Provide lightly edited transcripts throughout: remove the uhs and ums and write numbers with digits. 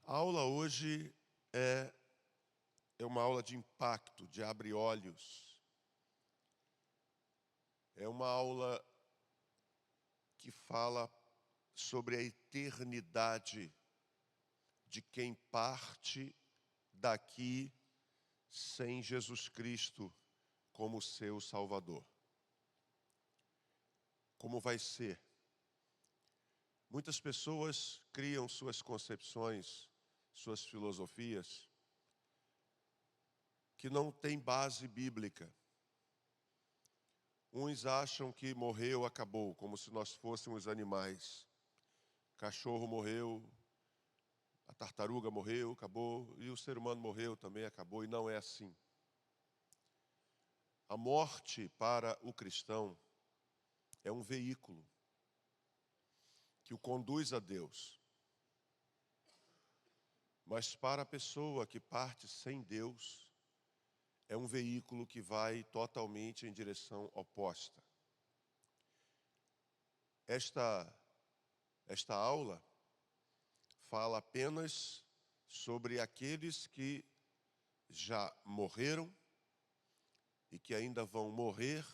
A aula hoje é uma aula de impacto, de abre olhos. É uma aula que fala sobre a eternidade de quem parte daqui sem Jesus Cristo como seu Salvador. Como vai ser? Muitas pessoas criam suas concepções, suas filosofias, que não têm base bíblica. Uns acham que morreu, acabou, como se nós fôssemos animais. Cachorro morreu, a tartaruga morreu, acabou, e o ser humano morreu também, acabou, e não é assim. A morte para o cristão é um veículo que o conduz a Deus. Mas para a pessoa que parte sem Deus, é um veículo que vai totalmente em direção oposta. Esta aula fala apenas sobre aqueles que já morreram e que ainda vão morrer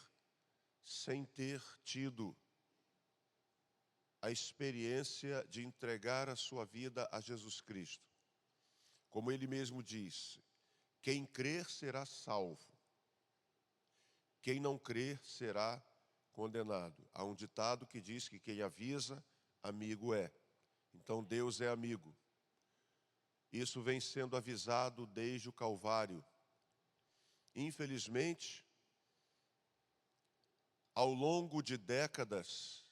sem ter tido a experiência de entregar a sua vida a Jesus Cristo. Como ele mesmo disse, quem crer será salvo, quem não crer será condenado. Há um ditado que diz que quem avisa, amigo é. Então Deus é amigo. Isso vem sendo avisado desde o Calvário. Infelizmente, ao longo de décadas,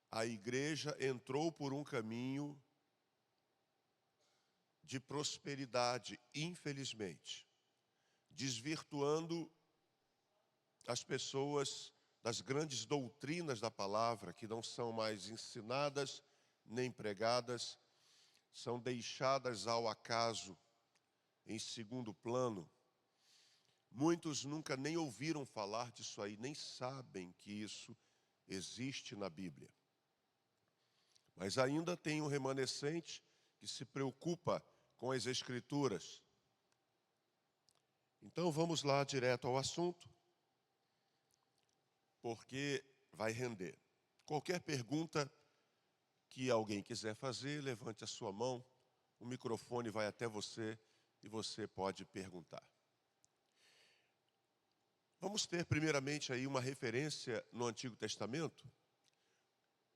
a igreja entrou por um caminho de prosperidade, infelizmente, desvirtuando as pessoas das grandes doutrinas da palavra, que não são mais ensinadas nem pregadas, são deixadas ao acaso, em segundo plano. Muitos nunca nem ouviram falar disso aí, nem sabem que isso existe na Bíblia. Mas ainda tem um remanescente que se preocupa com as Escrituras. Então vamos lá direto ao assunto, porque vai render. Qualquer pergunta que alguém quiser fazer, levante a sua mão, o microfone vai até você e você pode perguntar. Vamos ter primeiramente aí uma referência no Antigo Testamento,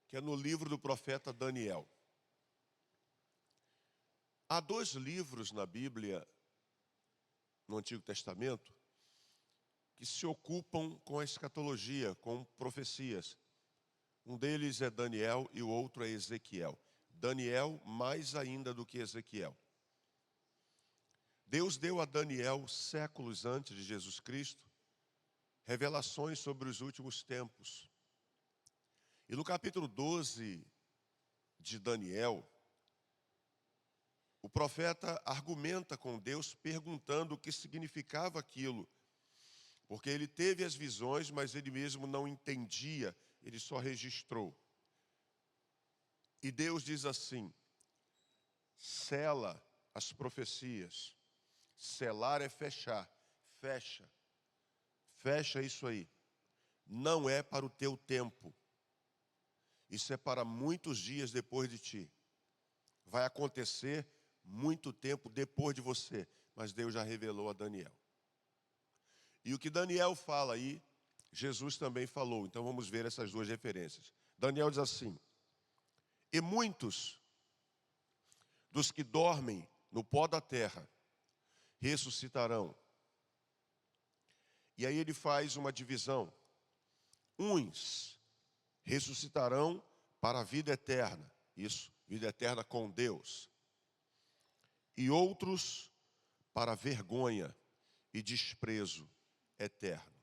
que é no livro do profeta Daniel. Há 2 livros na Bíblia, no Antigo Testamento, que se ocupam com a escatologia, com profecias. Um deles é Daniel e o outro é Ezequiel. Daniel mais ainda do que Ezequiel. Deus deu a Daniel, séculos antes de Jesus Cristo, revelações sobre os últimos tempos. E no capítulo 12 de Daniel, o profeta argumenta com Deus perguntando o que significava aquilo. Porque ele teve as visões, mas ele mesmo não entendia, ele só registrou. E Deus diz assim, sela as profecias. Selar é fechar, fecha. Fecha isso aí. Não é para o teu tempo. Isso é para muitos dias depois de ti. Vai acontecer muito tempo depois de você, mas Deus já revelou a Daniel. E o que Daniel fala aí, Jesus também falou. Então vamos ver essas 2 referências. Daniel diz assim, e muitos dos que dormem no pó da terra ressuscitarão. E aí ele faz uma divisão. Uns ressuscitarão para a vida eterna. Isso, vida eterna com Deus. E outros para vergonha e desprezo eterno.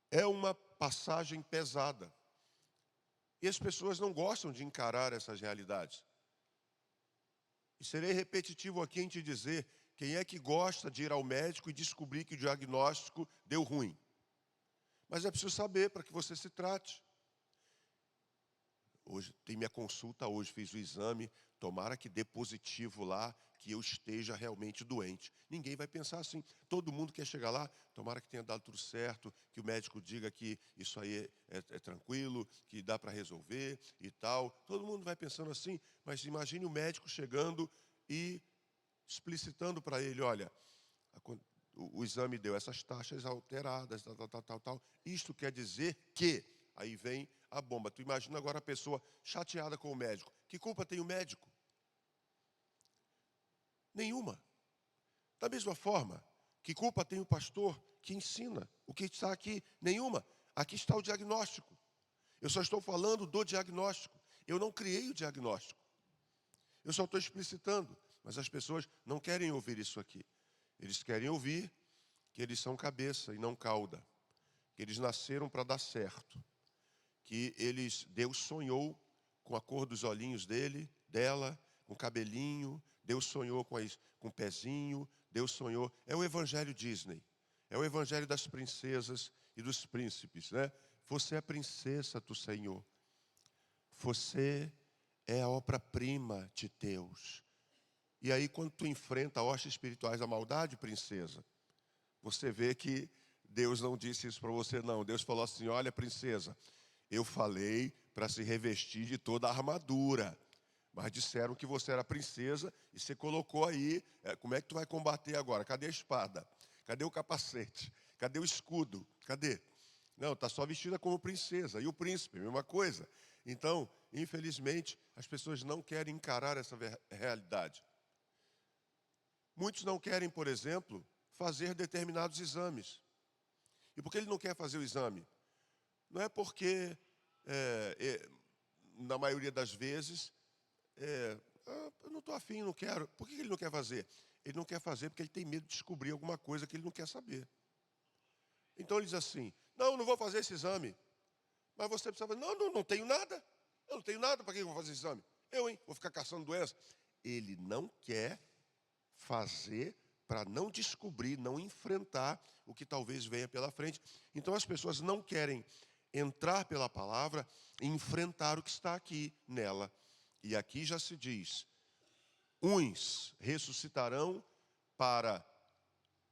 É uma passagem pesada. E as pessoas não gostam de encarar essas realidades. E serei repetitivo aqui em te dizer, quem é que gosta de ir ao médico e descobrir que o diagnóstico deu ruim? Mas é preciso saber para que você se trate. hoje tem minha consulta hoje, fiz o exame, tomara que dê positivo lá, que eu esteja realmente doente. Ninguém vai pensar assim. Todo mundo quer chegar lá, tomara que tenha dado tudo certo, que o médico diga que isso aí é tranquilo, que dá para resolver e tal. Todo mundo vai pensando assim, mas imagine o médico chegando e explicitando para ele, olha, o exame deu essas taxas alteradas, tal. Isto quer dizer que, aí vem a bomba. Tu imagina agora a pessoa chateada com o médico. Que culpa tem o médico? Nenhuma. Da mesma forma, que culpa tem o pastor que ensina? O que está aqui? Nenhuma. Aqui está o diagnóstico. Eu só estou falando do diagnóstico. Eu não criei o diagnóstico. Eu só estou explicitando. Mas as pessoas não querem ouvir isso aqui. Eles querem ouvir que eles são cabeça e não cauda. Que eles nasceram para dar certo. Que Deus sonhou com a cor dos olhinhos dela, com o cabelinho. Deus sonhou com o pezinho. Deus sonhou. É o evangelho Disney. É o evangelho das princesas e dos príncipes, né? Você é a princesa do Senhor. Você é a obra-prima de Deus. E aí, quando tu enfrenta hostes espirituais da maldade, princesa, você vê que Deus não disse isso para você, não. Deus falou assim, olha, princesa, eu falei para se revestir de toda a armadura. Mas disseram que você era princesa e você colocou aí, como é que tu vai combater agora? Cadê a espada? Cadê o capacete? Cadê o escudo? Cadê? Não, está só vestida como princesa. E o príncipe, mesma coisa. Então, infelizmente, as pessoas não querem encarar essa realidade. Muitos não querem, por exemplo, fazer determinados exames. E por que ele não quer fazer o exame? Não é porque, na maioria das vezes, eu não estou afim, não quero. Por que ele não quer fazer? Ele não quer fazer porque ele tem medo de descobrir alguma coisa que ele não quer saber. Então ele diz assim, não vou fazer esse exame. Mas você precisa fazer, não tenho nada. Eu não tenho nada, para que eu vou fazer esse exame? Vou ficar caçando doença. Ele não quer fazer para não descobrir, não enfrentar o que talvez venha pela frente. Então as pessoas não querem entrar pela palavra e enfrentar o que está aqui nela. E aqui já se diz, uns ressuscitarão para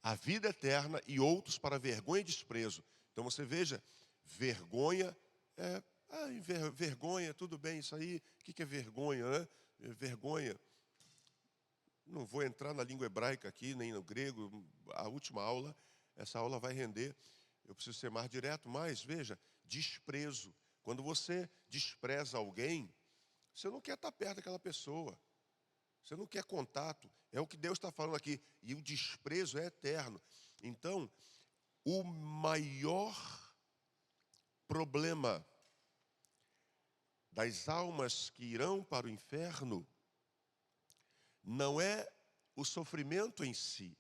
a vida eterna e outros para vergonha e desprezo. Então você veja, vergonha vergonha, tudo bem, isso aí, o que é vergonha, né? Vergonha. Não vou entrar na língua hebraica aqui, nem no grego, a última aula, essa aula vai render. Eu preciso ser mais direto, mas veja, desprezo. Quando você despreza alguém, você não quer estar perto daquela pessoa. Você não quer contato. É o que Deus está falando aqui. E o desprezo é eterno. Então, o maior problema das almas que irão para o inferno não é o sofrimento em si.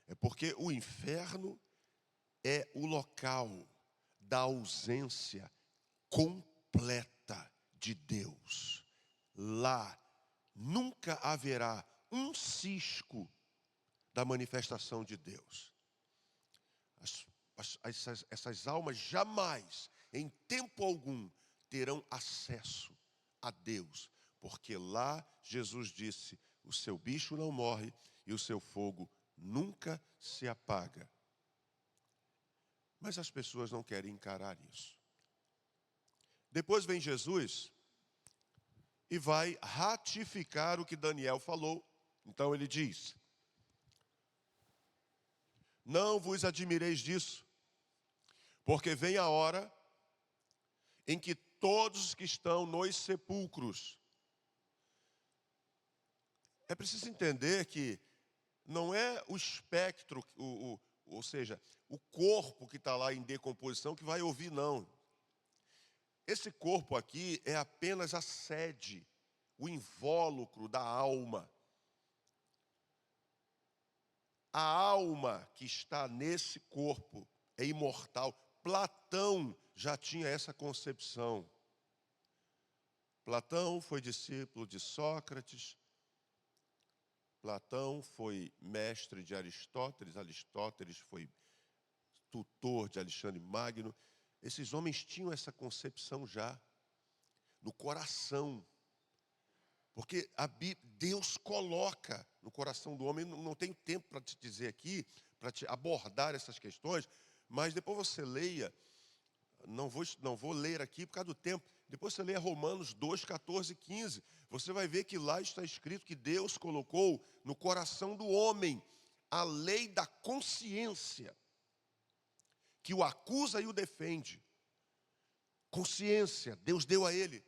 É porque o inferno é o local da ausência completa de Deus. Lá nunca haverá um cisco da manifestação de Deus. Essas almas jamais, em tempo algum, terão acesso a Deus. Porque lá Jesus disse, o seu bicho não morre e o seu fogo nunca se apaga. Mas as pessoas não querem encarar isso. Depois vem Jesus e vai ratificar o que Daniel falou. Então ele diz, não vos admireis disso, porque vem a hora em que todos os que estão nos sepulcros. É preciso entender que não é o espectro, ou seja, o corpo que está lá em decomposição que vai ouvir, não. Esse corpo aqui é apenas a sede, o invólucro da alma. A alma que está nesse corpo é imortal. Platão já tinha essa concepção. Platão foi discípulo de Sócrates. Platão foi mestre de Aristóteles. Aristóteles foi tutor de Alexandre Magno. Esses homens tinham essa concepção já. no coração. Porque Deus coloca no coração do homem. Não tenho tempo para te dizer aqui, para te abordar essas questões, mas depois você leia, não vou ler aqui por causa do tempo, depois você leia Romanos 2, 14 e 15, você vai ver que lá está escrito que Deus colocou no coração do homem a lei da consciência, que o acusa e o defende. Consciência, Deus deu a ele.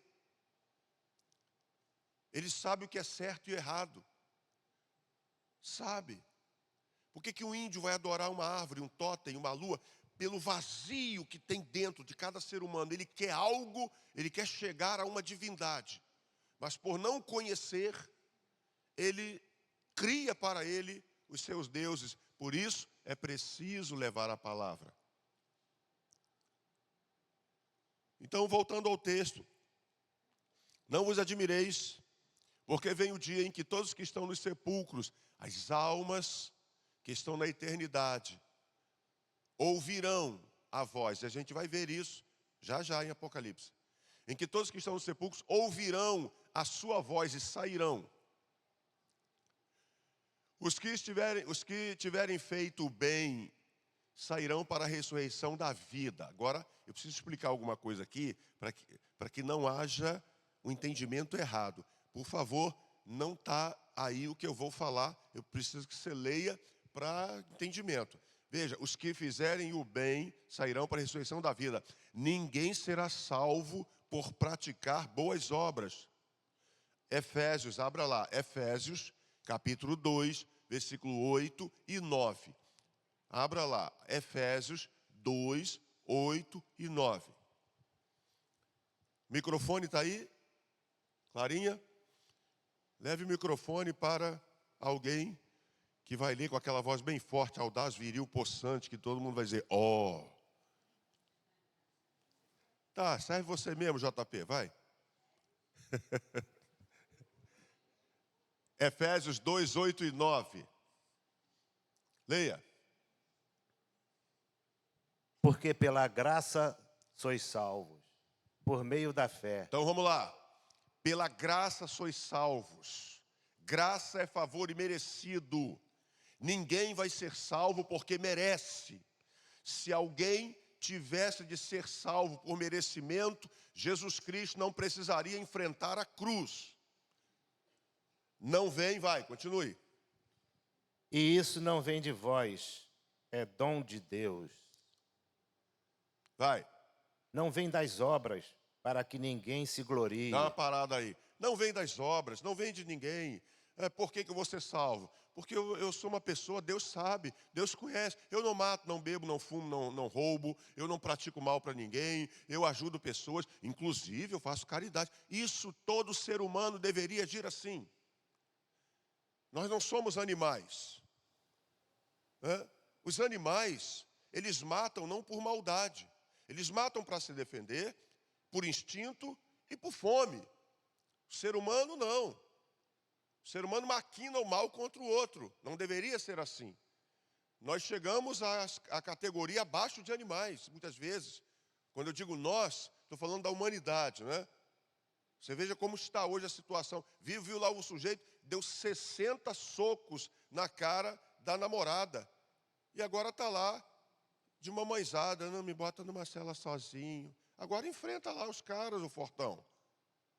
Ele sabe o que é certo e errado. Sabe. Por que um índio vai adorar uma árvore, um tótem, uma lua? Pelo vazio que tem dentro de cada ser humano. Ele quer algo, ele quer chegar a uma divindade. Mas por não conhecer, ele cria para ele os seus deuses. Por isso, é preciso levar a palavra. Então, voltando ao texto. Não vos admireis, porque vem o dia em que todos que estão nos sepulcros, as almas que estão na eternidade, ouvirão a voz. E a gente vai ver isso já já em Apocalipse. Em que todos que estão nos sepulcros ouvirão a sua voz e sairão. Os que tiverem feito o bem sairão para a ressurreição da vida. Agora, eu preciso explicar alguma coisa aqui para que não haja um entendimento errado. Por favor, não está aí o que eu vou falar. Eu preciso que você leia para entendimento. Veja, os que fizerem o bem sairão para a ressurreição da vida. Ninguém será salvo por praticar boas obras. Efésios, abra lá. Efésios, capítulo 2, versículo 8 e 9. Abra lá. Efésios 2, 8 e 9. Microfone está aí? Clarinha? Leve o microfone para alguém que vai ler com aquela voz bem forte, audaz, viril, possante, que todo mundo vai dizer, ó. Oh. Tá, serve você mesmo, JP, vai. Efésios 2, 8 e 9. Leia. Porque pela graça sois salvos, por meio da fé. Então vamos lá. Pela graça sois salvos. Graça é favor imerecido. Ninguém vai ser salvo porque merece. Se alguém tivesse de ser salvo por merecimento, Jesus Cristo não precisaria enfrentar a cruz. Não vem, vai, continue. E isso não vem de vós, é dom de Deus. Vai. Não vem das obras, para que ninguém se glorie. Dá uma parada aí. Não vem das obras, não vem de ninguém. Por que eu vou ser salvo? Porque eu sou uma pessoa, Deus sabe, Deus conhece. Eu não mato, não bebo, não fumo, não roubo. Eu não pratico mal para ninguém. Eu ajudo pessoas, inclusive eu faço caridade. Isso todo ser humano deveria agir assim. Nós não somos animais. Os animais, eles matam não por maldade. Eles matam para se defender, por instinto e por fome. O ser humano não. O ser humano maquina o mal contra o outro. Não deveria ser assim. Nós chegamos à categoria abaixo de animais, muitas vezes. Quando eu digo nós, estou falando da humanidade, né? Você veja como está hoje a situação. Viu lá o sujeito, deu 60 socos na cara da namorada. E agora está lá, de mamãezada, não me bota numa cela sozinho. Agora enfrenta lá os caras, o fortão.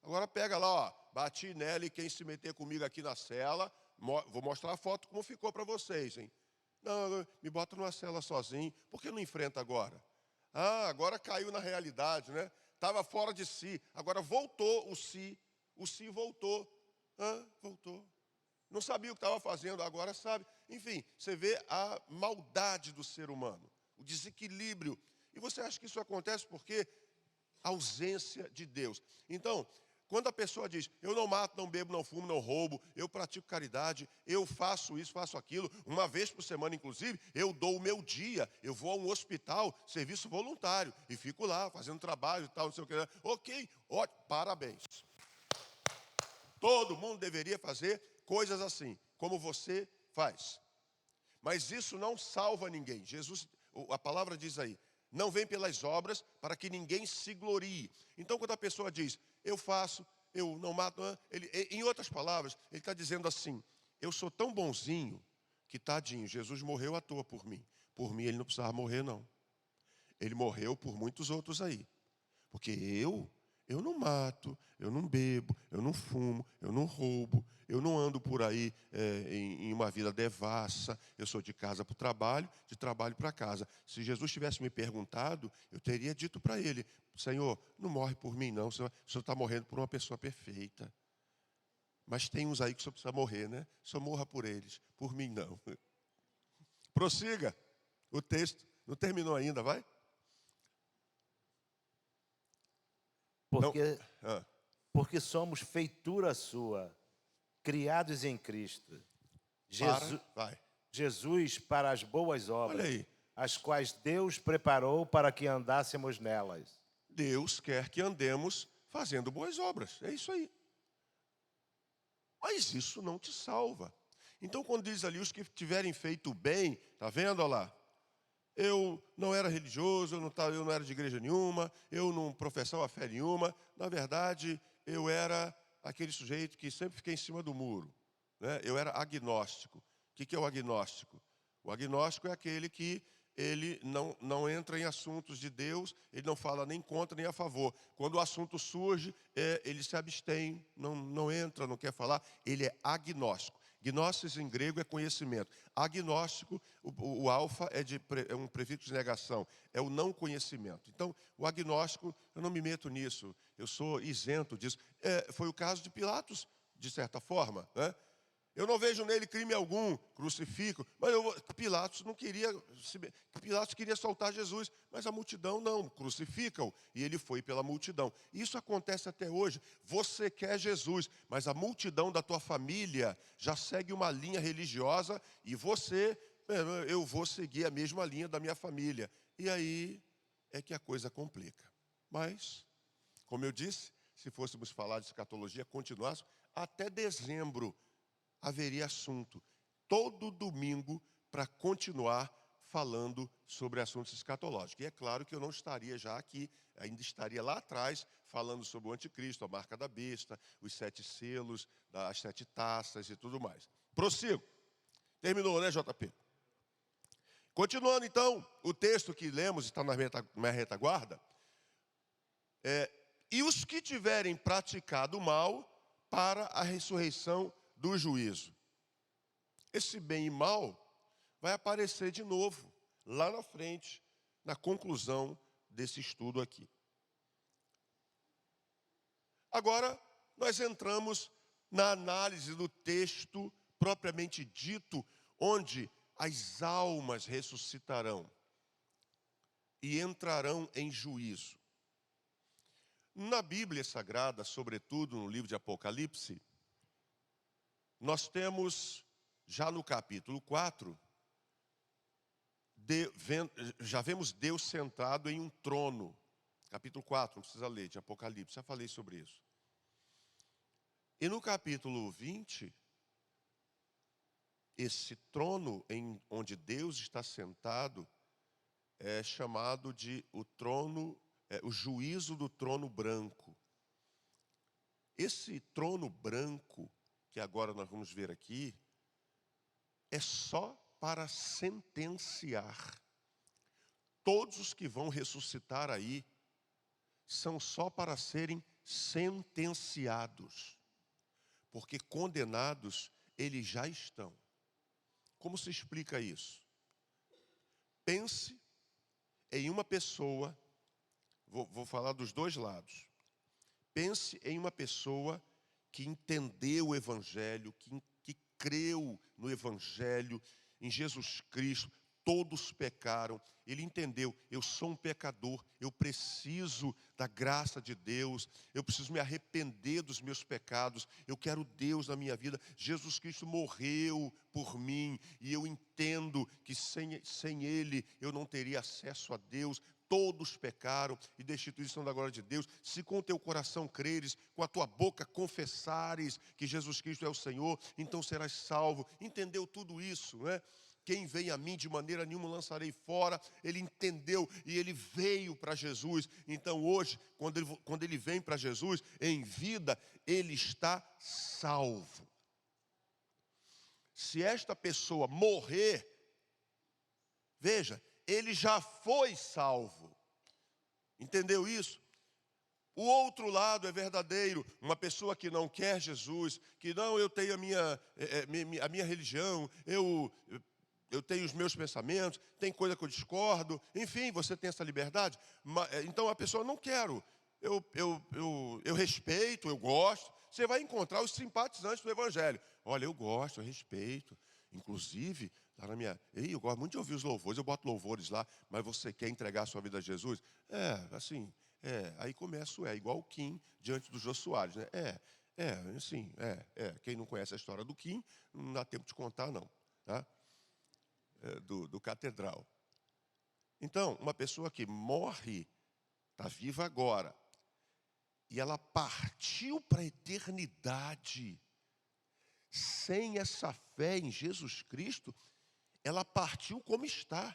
Agora pega lá, ó, bati nela e quem se meter comigo aqui na cela, vou mostrar a foto como ficou para vocês, hein? Não, me bota numa cela sozinho, por que não enfrenta agora? Ah, agora caiu na realidade, né? Estava fora de si, agora voltou o si voltou. Voltou. Não sabia o que estava fazendo, agora sabe. Enfim, você vê a maldade do ser humano, o desequilíbrio. E você acha que isso acontece porque ausência de Deus. Então, quando a pessoa diz, eu não mato, não bebo, não fumo, não roubo, eu pratico caridade, eu faço isso, faço aquilo, uma vez por semana, inclusive, eu dou o meu dia, eu vou a um hospital, serviço voluntário, e fico lá, fazendo trabalho e tal, não sei o que. Ok, ótimo, parabéns. Todo mundo deveria fazer coisas assim, como você faz. Mas isso não salva ninguém. Jesus, a palavra diz aí, Não vem pelas obras para que ninguém se glorie. Então, quando a pessoa diz, eu faço, eu não mato, em outras palavras, ele está dizendo assim, eu sou tão bonzinho que, tadinho, Jesus morreu à toa por mim. Por mim ele não precisava morrer, não. Ele morreu por muitos outros aí. Porque eu não mato, eu não bebo, eu não fumo, eu não roubo, eu não ando por aí em uma vida devassa, eu sou de casa para o trabalho, de trabalho para casa. Se Jesus tivesse me perguntado, eu teria dito para ele, Senhor, não morre por mim não, o Senhor está morrendo por uma pessoa perfeita. Mas tem uns aí que o Senhor precisa morrer, né? O Senhor morra por eles, por mim não. Prossiga, o texto não terminou ainda, vai? Porque, Ah, porque somos feitura sua, criados em Cristo. vai. Jesus para as boas Olha obras, aí. as quais Deus preparou para que andássemos nelas. Deus quer que andemos fazendo boas obras. É isso aí. Mas isso não te salva. Então, quando diz ali, os que tiverem feito bem, está vendo, olha lá? Eu não era religioso, eu não era de igreja nenhuma, eu não professava fé nenhuma. Na verdade, eu era aquele sujeito que sempre fiquei em cima do muro, né? Eu era agnóstico. O que é o agnóstico? O agnóstico é aquele que ele não entra em assuntos de Deus, ele não fala nem contra nem a favor. Quando o assunto surge, ele se abstém, não entra, não quer falar, ele é agnóstico. Gnosis em grego é conhecimento. Agnóstico, o alfa é um prefixo de negação, é o não conhecimento. Então, o agnóstico, eu não me meto nisso, eu sou isento disso. Foi o caso de Pilatos, de certa forma, né? Eu não vejo nele crime algum, crucifico, mas Pilatos não queria, Pilatos queria soltar Jesus, mas a multidão não, crucificam, e ele foi pela multidão. Isso acontece até hoje. Você quer Jesus, mas a multidão da tua família já segue uma linha religiosa e eu vou seguir a mesma linha da minha família. E aí é que a coisa complica. Mas, como eu disse, se fôssemos falar de escatologia, continuássemos, até dezembro haveria assunto, todo domingo, para continuar falando sobre assuntos escatológicos. E é claro que eu não estaria já aqui, ainda estaria lá atrás, falando sobre o anticristo, a marca da besta, os 7 selos, as 7 taças e tudo mais. Prossigo. Terminou, né, JP? Continuando, então, o texto que lemos, está na minha retaguarda, e os que tiverem praticado o mal para a ressurreição do juízo. Esse bem e mal vai aparecer de novo, lá na frente, na conclusão desse estudo aqui. Agora, nós entramos na análise do texto propriamente dito, onde as almas ressuscitarão e entrarão em juízo. Na Bíblia Sagrada, sobretudo no livro de Apocalipse, nós temos, já no capítulo 4, já vemos Deus sentado em um trono. Capítulo 4, não precisa ler, de Apocalipse, já falei sobre isso. E no capítulo 20, esse trono onde Deus está sentado é chamado de o juízo do trono branco. Esse trono branco, que agora nós vamos ver aqui, é só para sentenciar. Todos os que vão ressuscitar aí são só para serem sentenciados, porque condenados eles já estão. Como se explica isso? Pense em uma pessoa, vou falar dos dois lados. Pense em uma pessoa que entendeu o Evangelho, que creu no Evangelho, em Jesus Cristo. Todos pecaram. Ele entendeu, eu sou um pecador, eu preciso da graça de Deus, eu preciso me arrepender dos meus pecados, eu quero Deus na minha vida. Jesus Cristo morreu por mim e eu entendo que sem Ele eu não teria acesso a Deus. Todos pecaram e destituídos são da glória de Deus. Se com o teu coração creres, com a tua boca confessares que Jesus Cristo é o Senhor, então serás salvo. Entendeu tudo isso, não é? quem vem a mim de maneira nenhuma lançarei fora. Ele entendeu e ele veio para Jesus. Então hoje, quando ele vem para Jesus, em vida, ele está salvo. Se esta pessoa morrer, veja, ele já foi salvo. Entendeu isso? O outro lado é verdadeiro. Uma pessoa que não quer Jesus, que não, eu tenho a minha religião, eu tenho os meus pensamentos, tem coisa que eu discordo, enfim, você tem essa liberdade. Então a pessoa, não quero, eu respeito, eu gosto. Você vai encontrar os simpatizantes do Evangelho. Olha, eu gosto, eu respeito. Inclusive, lá na minha... eu gosto muito de ouvir os louvores, eu boto louvores lá, mas você quer entregar a sua vida a Jesus? Aí começa igual o Kim diante do Jô Soares, né? Quem não conhece a história do Kim, não dá tempo de contar, não. Tá? Do Catedral. Então, uma pessoa que morre, está viva agora, e ela partiu para a eternidade, sem essa fé em Jesus Cristo, ela partiu como está.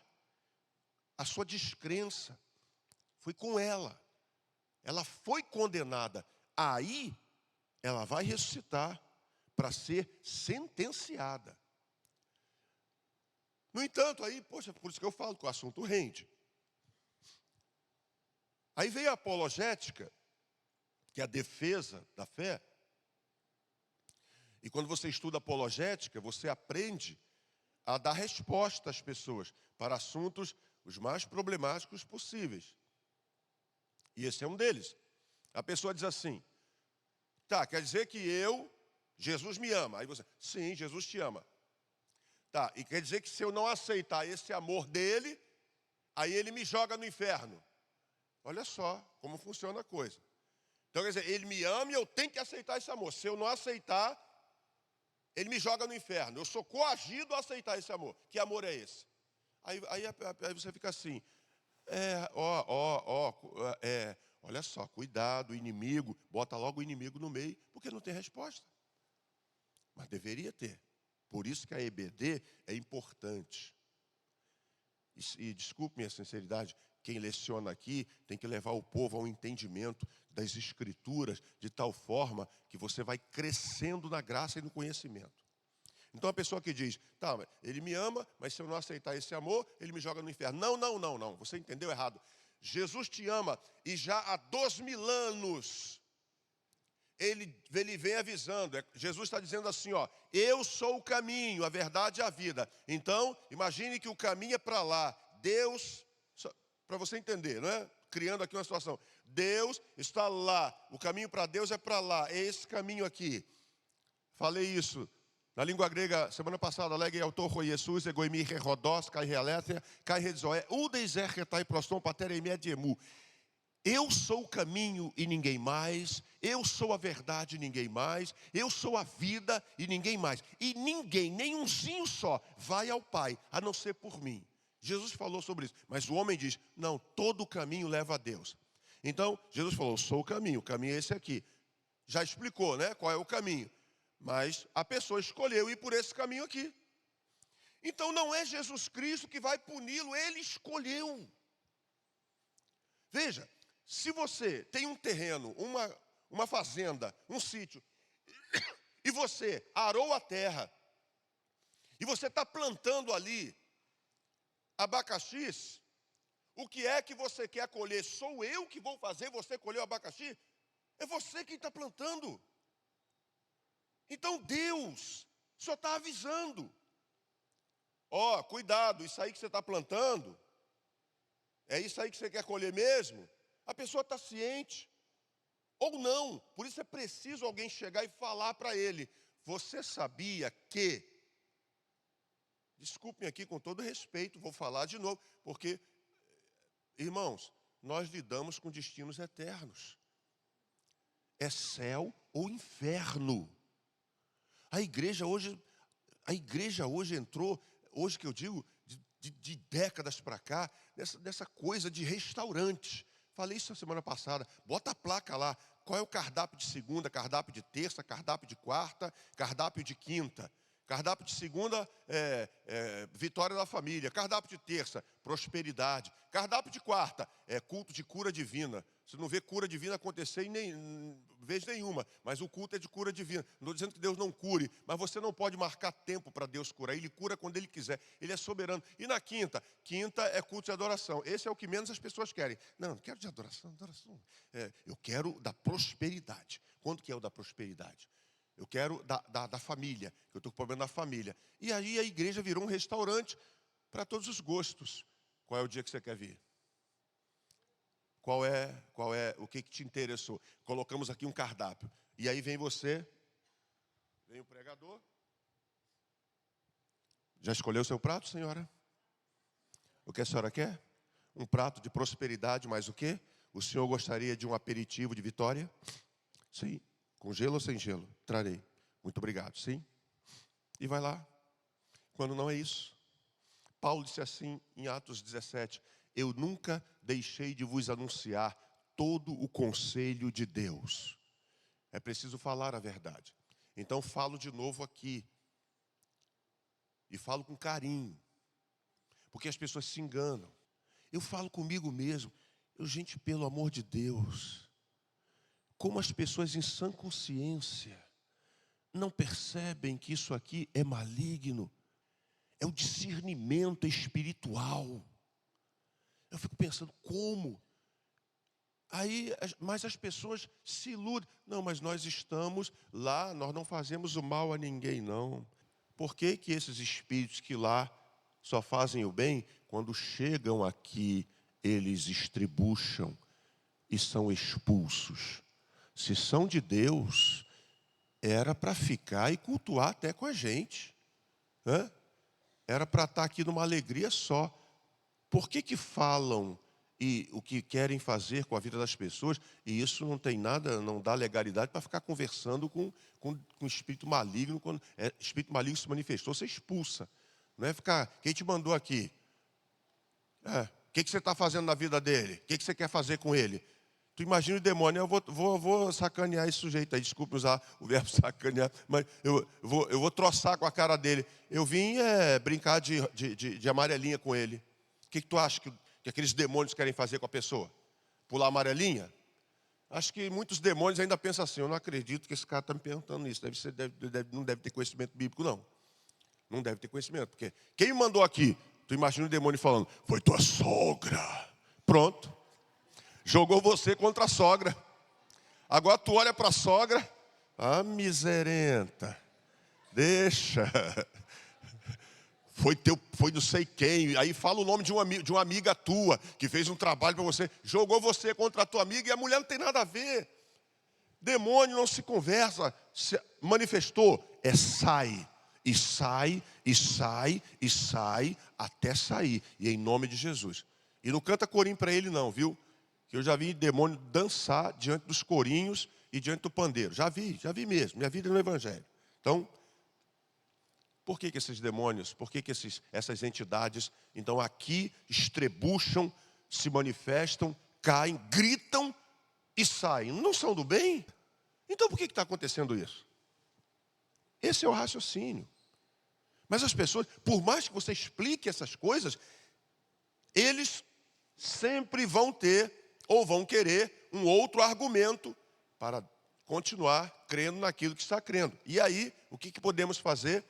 A sua descrença foi com ela. Ela foi condenada. Aí, ela vai ressuscitar para ser sentenciada. No entanto, aí, poxa, por isso que eu falo que o assunto rende. Aí veio a apologética, que é a defesa da fé. E quando você estuda apologética, você aprende a dar resposta às pessoas para assuntos os mais problemáticos possíveis. E esse é um deles. A pessoa diz assim, tá, quer dizer que Jesus me ama. Aí você, sim, Jesus te ama. Tá, e quer dizer que se eu não aceitar esse amor dele, aí ele me joga no inferno. Olha só como funciona a coisa. Então, quer dizer, ele me ama e eu tenho que aceitar esse amor. Se eu não aceitar, ele me joga no inferno. Eu sou coagido a aceitar esse amor. Que amor é esse? Aí você fica assim, olha só, cuidado, inimigo, bota logo o inimigo no meio, porque não tem resposta. Mas deveria ter. Por isso que a EBD é importante. E desculpe minha sinceridade, quem leciona aqui tem que levar o povo ao entendimento das Escrituras, de tal forma que você vai crescendo na graça e no conhecimento. Então a pessoa que diz, tá, ele me ama, mas se eu não aceitar esse amor, ele me joga no inferno. Não, você entendeu errado. Jesus te ama e já há 2000 anos ele vem avisando. Jesus está dizendo assim, eu sou o caminho, a verdade e a vida. Então, imagine que o caminho é para lá. Deus, para você entender, não é? Criando aqui uma situação. Deus está lá, o caminho para Deus é para lá, é esse caminho aqui. Falei isso na língua grega semana passada. Legei autor Jesus, egoimi rerodos, kai realetia, kai redzoé, udeis retai proston pater emediemu. Eu sou o caminho e ninguém mais, eu sou a verdade e ninguém mais, eu sou a vida e ninguém mais. E ninguém, nenhumzinho só, vai ao Pai, a não ser por mim. Jesus falou sobre isso, mas o homem diz, não, todo o caminho leva a Deus. Então, Jesus falou, eu sou o caminho é esse aqui. Já explicou, né, qual é o caminho. Mas a pessoa escolheu ir por esse caminho aqui. Então não é Jesus Cristo que vai puni-lo, ele escolheu. Veja, se você tem um terreno, uma fazenda, um sítio, e você arou a terra, e você está plantando ali abacaxis, o que é que você quer colher? Sou eu que vou fazer você colher o abacaxi? É você quem está plantando. Então Deus só está avisando. Cuidado, isso aí que você está plantando, é isso aí que você quer colher mesmo? A pessoa está ciente, ou não. Por isso é preciso alguém chegar e falar para ele, você sabia que... Desculpem aqui com todo respeito, vou falar de novo, porque, irmãos, nós lidamos com destinos eternos. É céu ou inferno. A igreja hoje entrou, hoje que eu digo, de décadas para cá, nessa coisa de restaurante. Falei isso na semana passada. Bota a placa lá. Qual é o cardápio de segunda, cardápio de terça, cardápio de quarta, cardápio de quinta? Cardápio de segunda, vitória da família. Cardápio de terça, prosperidade. Cardápio de quarta, culto de cura divina. Você não vê cura divina acontecer em vez nenhuma, mas o culto é de cura divina. Não estou dizendo que Deus não cure, mas você não pode marcar tempo para Deus curar. Ele cura quando Ele quiser. Ele é soberano. E na quinta é culto de adoração. Esse é o que menos as pessoas querem. Não quero de adoração. Eu quero da prosperidade. Quanto que é o da prosperidade? Eu quero da família, que eu estou com problema na família. E aí a igreja virou um restaurante para todos os gostos. Qual é o dia que você quer vir? Qual é o que te interessou? Colocamos aqui um cardápio. E aí vem você, vem o pregador. Já escolheu o seu prato, senhora? O que a senhora quer? Um prato de prosperidade, mais o quê? O senhor gostaria de um aperitivo de vitória? Sim. Com gelo ou sem gelo? Trarei. Muito obrigado, sim. E vai lá. Quando não é isso. Paulo disse assim em Atos 17, eu nunca deixei de vos anunciar todo o conselho de Deus. É preciso falar a verdade. Então falo de novo aqui. E falo com carinho. Porque as pessoas se enganam. Eu falo comigo mesmo. Gente, pelo amor de Deus. Como as pessoas em sã consciência não percebem que isso aqui é maligno. É o discernimento espiritual. Eu fico pensando, como? Mas as pessoas se iludem. Não, mas nós estamos lá, nós não fazemos o mal a ninguém, não. Por que que esses espíritos que lá só fazem o bem, quando chegam aqui, eles estribucham e são expulsos? Se são de Deus, era para ficar e cultuar até com a gente. Era para estar aqui numa alegria só. Por que falam e o que querem fazer com a vida das pessoas, e isso não tem nada, não dá legalidade para ficar conversando com espírito maligno? Quando espírito maligno se manifestou, você expulsa. Não é ficar, quem te mandou aqui? O que você está fazendo na vida dele? O que você quer fazer com ele? Tu imagina o demônio, eu vou sacanear esse sujeito aí, desculpe usar o verbo sacanear, mas eu vou troçar com a cara dele. Eu vim brincar de amarelinha com ele. O que tu acha que aqueles demônios querem fazer com a pessoa? Pular amarelinha? Acho que muitos demônios ainda pensam assim, eu não acredito que esse cara está me perguntando isso. Não deve ter conhecimento bíblico, não. Não deve ter conhecimento, porque quem me mandou aqui? Tu imagina o demônio falando, foi tua sogra. Pronto. Jogou você contra a sogra. Agora tu olha para a sogra, miserenta. Deixa. Foi não sei quem. Aí fala o nome de uma amiga tua que fez um trabalho para você. Jogou você contra a tua amiga e a mulher não tem nada a ver. Demônio não se conversa. Se manifestou, sai. E sai, e sai, e sai, até sair. E em nome de Jesus. E não canta corinho para ele não, viu? Que eu já vi demônio dançar diante dos corinhos e diante do pandeiro. Já vi mesmo. Minha vida é no Evangelho. Então, por que esses demônios, por que essas entidades, então aqui estrebucham, se manifestam, caem, gritam e saem? Não são do bem? Então por que está acontecendo isso? Esse é o raciocínio. Mas as pessoas, por mais que você explique essas coisas, eles sempre vão ter ou vão querer um outro argumento para continuar crendo naquilo que está crendo. E aí, o que podemos fazer?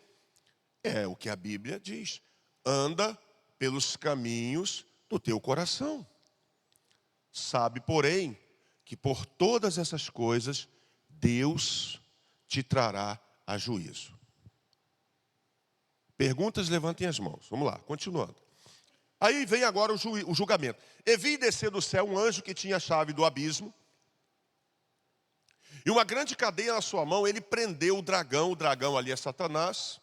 É o que a Bíblia diz. Anda pelos caminhos do teu coração. Sabe, porém, que por todas essas coisas, Deus te trará a juízo. Perguntas, levantem as mãos. Vamos lá, continuando. Aí vem agora o julgamento. E vi descer do céu um anjo que tinha a chave do abismo. E uma grande cadeia na sua mão, ele prendeu o dragão ali é Satanás.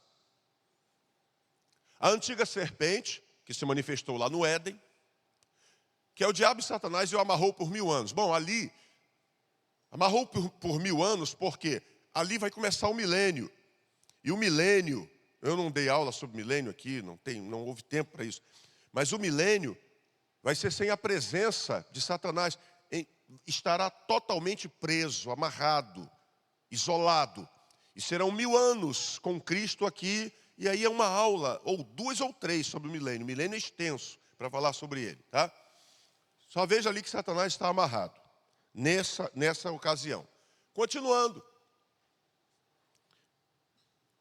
A antiga serpente, que se manifestou lá no Éden, que é o diabo e Satanás, e o amarrou por 1000 anos. Bom, ali, amarrou por 1000 anos, porque ali vai começar o milênio. E o milênio, eu não dei aula sobre milênio aqui, não houve tempo para isso. Mas o milênio vai ser sem a presença de Satanás. Estará totalmente preso, amarrado, isolado. E serão 1000 anos com Cristo aqui, e aí é uma aula, ou 2 ou 3 sobre o milênio. O milênio é extenso para falar sobre ele, tá? Só veja ali que Satanás está amarrado, nessa ocasião. Continuando.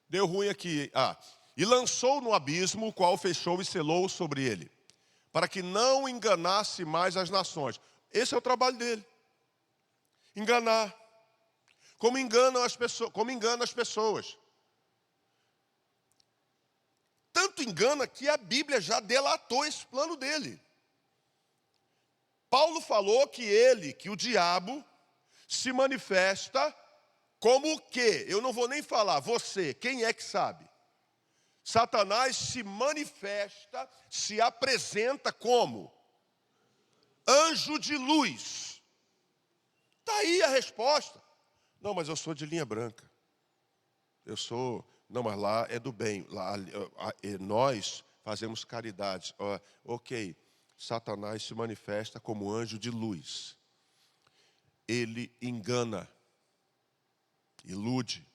Deu ruim aqui. E lançou no abismo, o qual fechou e selou sobre ele, para que não enganasse mais as nações. Esse é o trabalho dele. Enganar. Como engana as pessoas. Tanto engana que a Bíblia já delatou esse plano dele. Paulo falou que o diabo se manifesta como o quê? Eu não vou nem falar, você, quem é que sabe? Satanás se manifesta, se apresenta como anjo de luz. Está aí a resposta. Não, mas eu sou de linha branca. Não, mas lá é do bem. Lá, nós fazemos caridade. Ok, Satanás se manifesta como anjo de luz. Ele engana, ilude.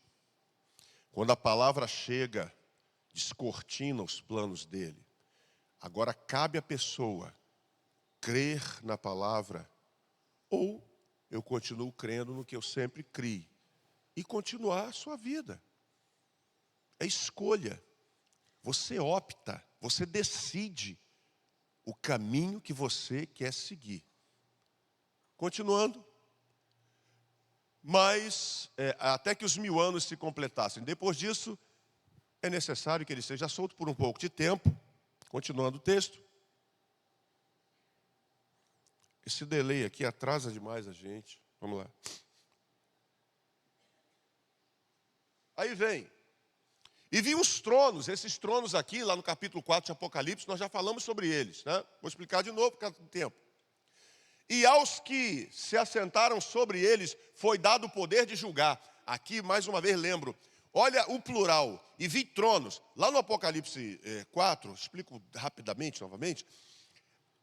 Quando a palavra chega, descortina os planos dele. Agora cabe à pessoa crer na palavra, ou eu continuo crendo no que eu sempre criei e continuar a sua vida. É escolha. Você opta, você decide o caminho que você quer seguir. Continuando. Mas até que os 1000 anos se completassem. Depois disso, é necessário que ele seja solto por um pouco de tempo. Continuando o texto. Esse delay aqui atrasa demais a gente. Vamos lá. Aí vem. E vi os tronos, esses tronos aqui, lá no capítulo 4 de Apocalipse, nós já falamos sobre eles, né? Vou explicar de novo por causa do tempo. E aos que se assentaram sobre eles foi dado o poder de julgar. Aqui, mais uma vez, lembro. Olha o plural. E vi tronos. Lá no Apocalipse 4, explico rapidamente, novamente.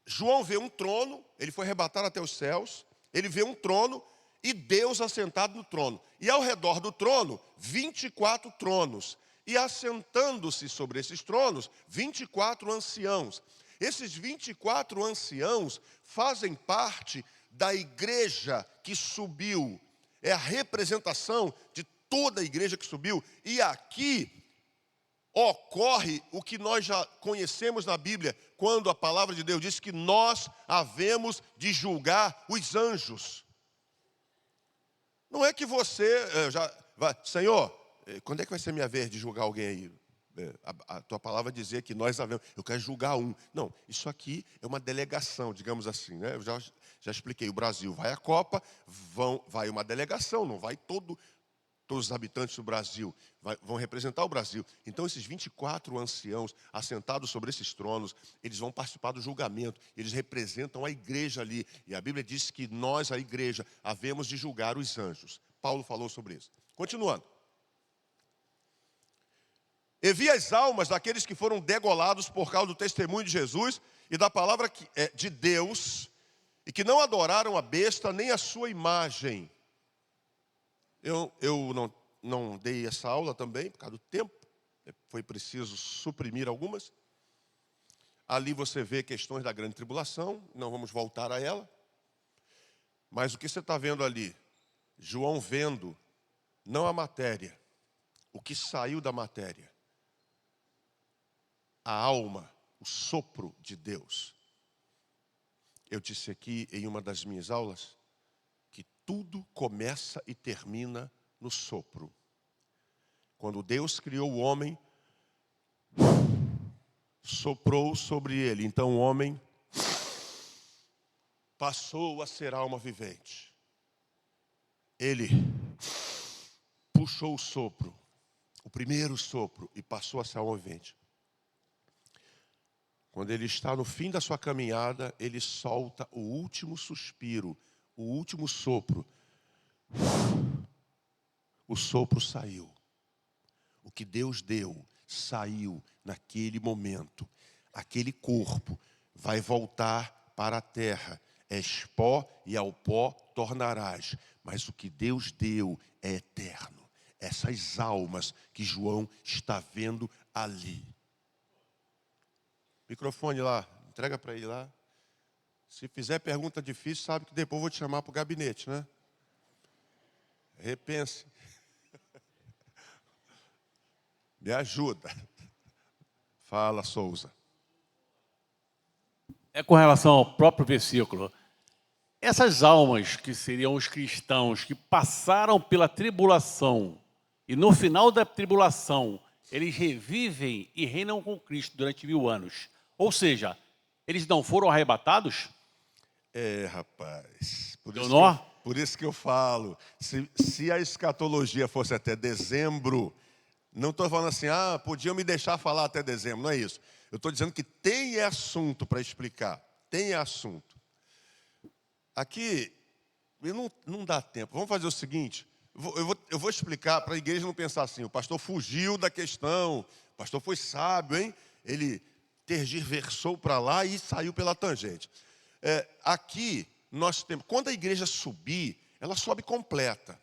João vê um trono, ele foi arrebatado até os céus. Ele vê um trono e Deus assentado no trono. E ao redor do trono, 24 tronos. E assentando-se sobre esses tronos, 24 anciãos. Esses 24 anciãos fazem parte da igreja que subiu. É a representação de toda a igreja que subiu. E aqui ocorre o que nós já conhecemos na Bíblia, quando a palavra de Deus diz que nós havemos de julgar os anjos. Não é que você Senhor, quando é que vai ser minha vez de julgar alguém aí? A tua palavra dizia que nós havemos, eu quero julgar um. Não, isso aqui é uma delegação, digamos assim, né? Eu já expliquei, o Brasil vai à Copa, vai uma delegação, não vai todos os habitantes do Brasil, vão representar o Brasil. Então esses 24 anciãos assentados sobre esses tronos, eles vão participar do julgamento, eles representam a igreja ali. E a Bíblia diz que nós, a igreja, havemos de julgar os anjos. Paulo falou sobre isso. Continuando. E vi as almas daqueles que foram degolados por causa do testemunho de Jesus e da palavra de Deus, e que não adoraram a besta nem a sua imagem. Eu não dei essa aula também, por causa do tempo. Foi preciso suprimir algumas. Ali você vê questões da grande tribulação, não vamos voltar a ela. Mas o que você está vendo ali? João vendo, não a matéria, o que saiu da matéria. A alma, o sopro de Deus. Eu disse aqui em uma das minhas aulas que tudo começa e termina no sopro. Quando Deus criou o homem, soprou sobre ele. Então o homem passou a ser alma vivente. Ele puxou o sopro, o primeiro sopro, e passou a ser alma vivente. Quando ele está no fim da sua caminhada, ele solta o último suspiro, o último sopro. O sopro saiu. O que Deus deu saiu naquele momento. Aquele corpo vai voltar para a terra. És pó e ao pó tornarás. Mas o que Deus deu é eterno, essas almas que João está vendo ali. Microfone lá, entrega para ele lá. Se fizer pergunta difícil, sabe que depois eu vou te chamar para o gabinete, né? Repense. Me ajuda. Fala, Souza. É com relação ao próprio versículo. Essas almas que seriam os cristãos que passaram pela tribulação e no final da tribulação eles revivem e reinam com Cristo durante 1000 anos. Ou seja, eles não foram arrebatados? Rapaz, por isso que eu falo, se a escatologia fosse até dezembro, não estou falando assim, podiam me deixar falar até dezembro, não é isso. Eu estou dizendo que tem assunto para explicar, tem assunto. Aqui, não dá tempo, vamos fazer o seguinte, eu vou explicar para a igreja não pensar assim, o pastor fugiu da questão, o pastor foi sábio, hein? Ele tergiversou para lá e saiu pela tangente. Aqui, nós temos, quando a igreja subir, ela sobe completa.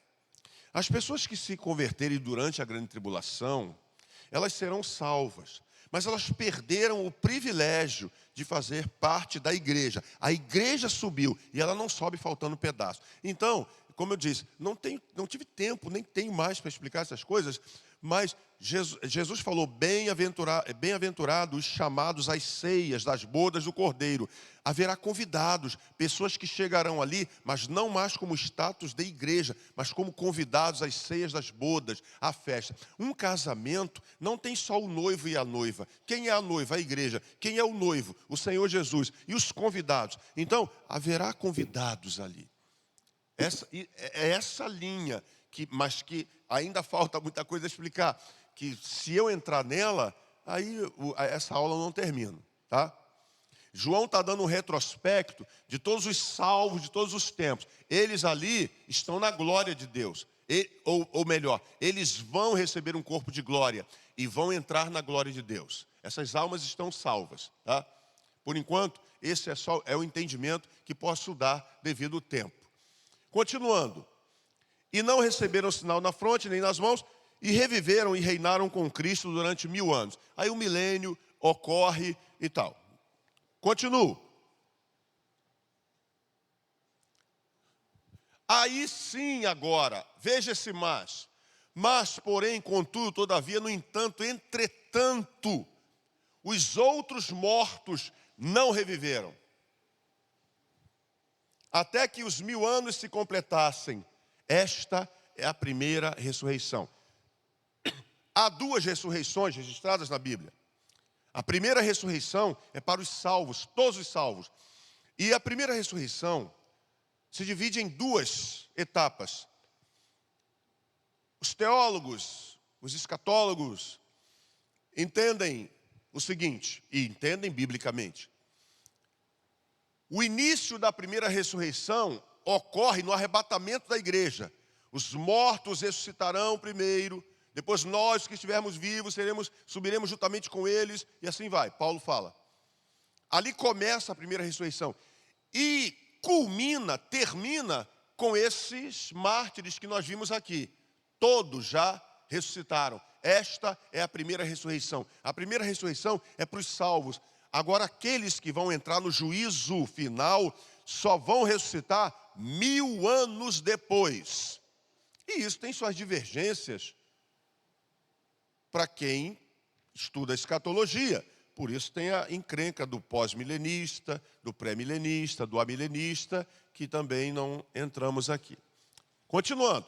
As pessoas que se converterem durante a grande tribulação, elas serão salvas. Mas elas perderam o privilégio de fazer parte da igreja. A igreja subiu e ela não sobe faltando pedaço. Então, como eu disse, não tive tempo, nem tenho mais para explicar essas coisas, mas Jesus falou, bem-aventurados os chamados às ceias das bodas do Cordeiro. Haverá convidados, pessoas que chegarão ali, mas não mais como status de igreja, mas como convidados às ceias das bodas, à festa. Um casamento não tem só o noivo e a noiva. Quem é a noiva? A igreja. Quem é o noivo? O Senhor Jesus. E os convidados? Então, haverá convidados ali. Essa linha, mas que ainda falta muita coisa a explicar, que se eu entrar nela, aí essa aula não termina, tá? João está dando um retrospecto de todos os salvos de todos os tempos. Eles ali estão na glória de Deus. Ou melhor, eles vão receber um corpo de glória e vão entrar na glória de Deus. Essas almas estão salvas, tá? Por enquanto, esse é o entendimento que posso dar devido ao tempo. Continuando. E não receberam sinal na fronte nem nas mãos, e reviveram e reinaram com Cristo durante 1000 anos. Aí o milênio ocorre e tal. Continuo. Aí sim agora, veja esse mas. Mas, porém, contudo, todavia, no entanto, entretanto, os outros mortos não reviveram. Até que os 1000 anos se completassem. Esta é a primeira ressurreição. Há 2 ressurreições registradas na Bíblia. A primeira ressurreição é para os salvos, todos os salvos. E a primeira ressurreição se divide em 2 etapas. Os teólogos, os escatólogos, entendem o seguinte, e entendem biblicamente. O início da primeira ressurreição ocorre no arrebatamento da igreja. Os mortos ressuscitarão primeiro, depois nós que estivermos vivos subiremos juntamente com eles, e assim vai. Paulo fala. Ali começa a primeira ressurreição. E termina com esses mártires que nós vimos aqui. Todos já ressuscitaram. Esta é a primeira ressurreição. A primeira ressurreição é para os salvos. Agora, aqueles que vão entrar no juízo final só vão ressuscitar 1000 anos depois. E isso tem suas divergências para quem estuda a escatologia. Por isso tem a encrenca do pós-milenista, do pré-milenista, do amilenista, que também não entramos aqui. Continuando.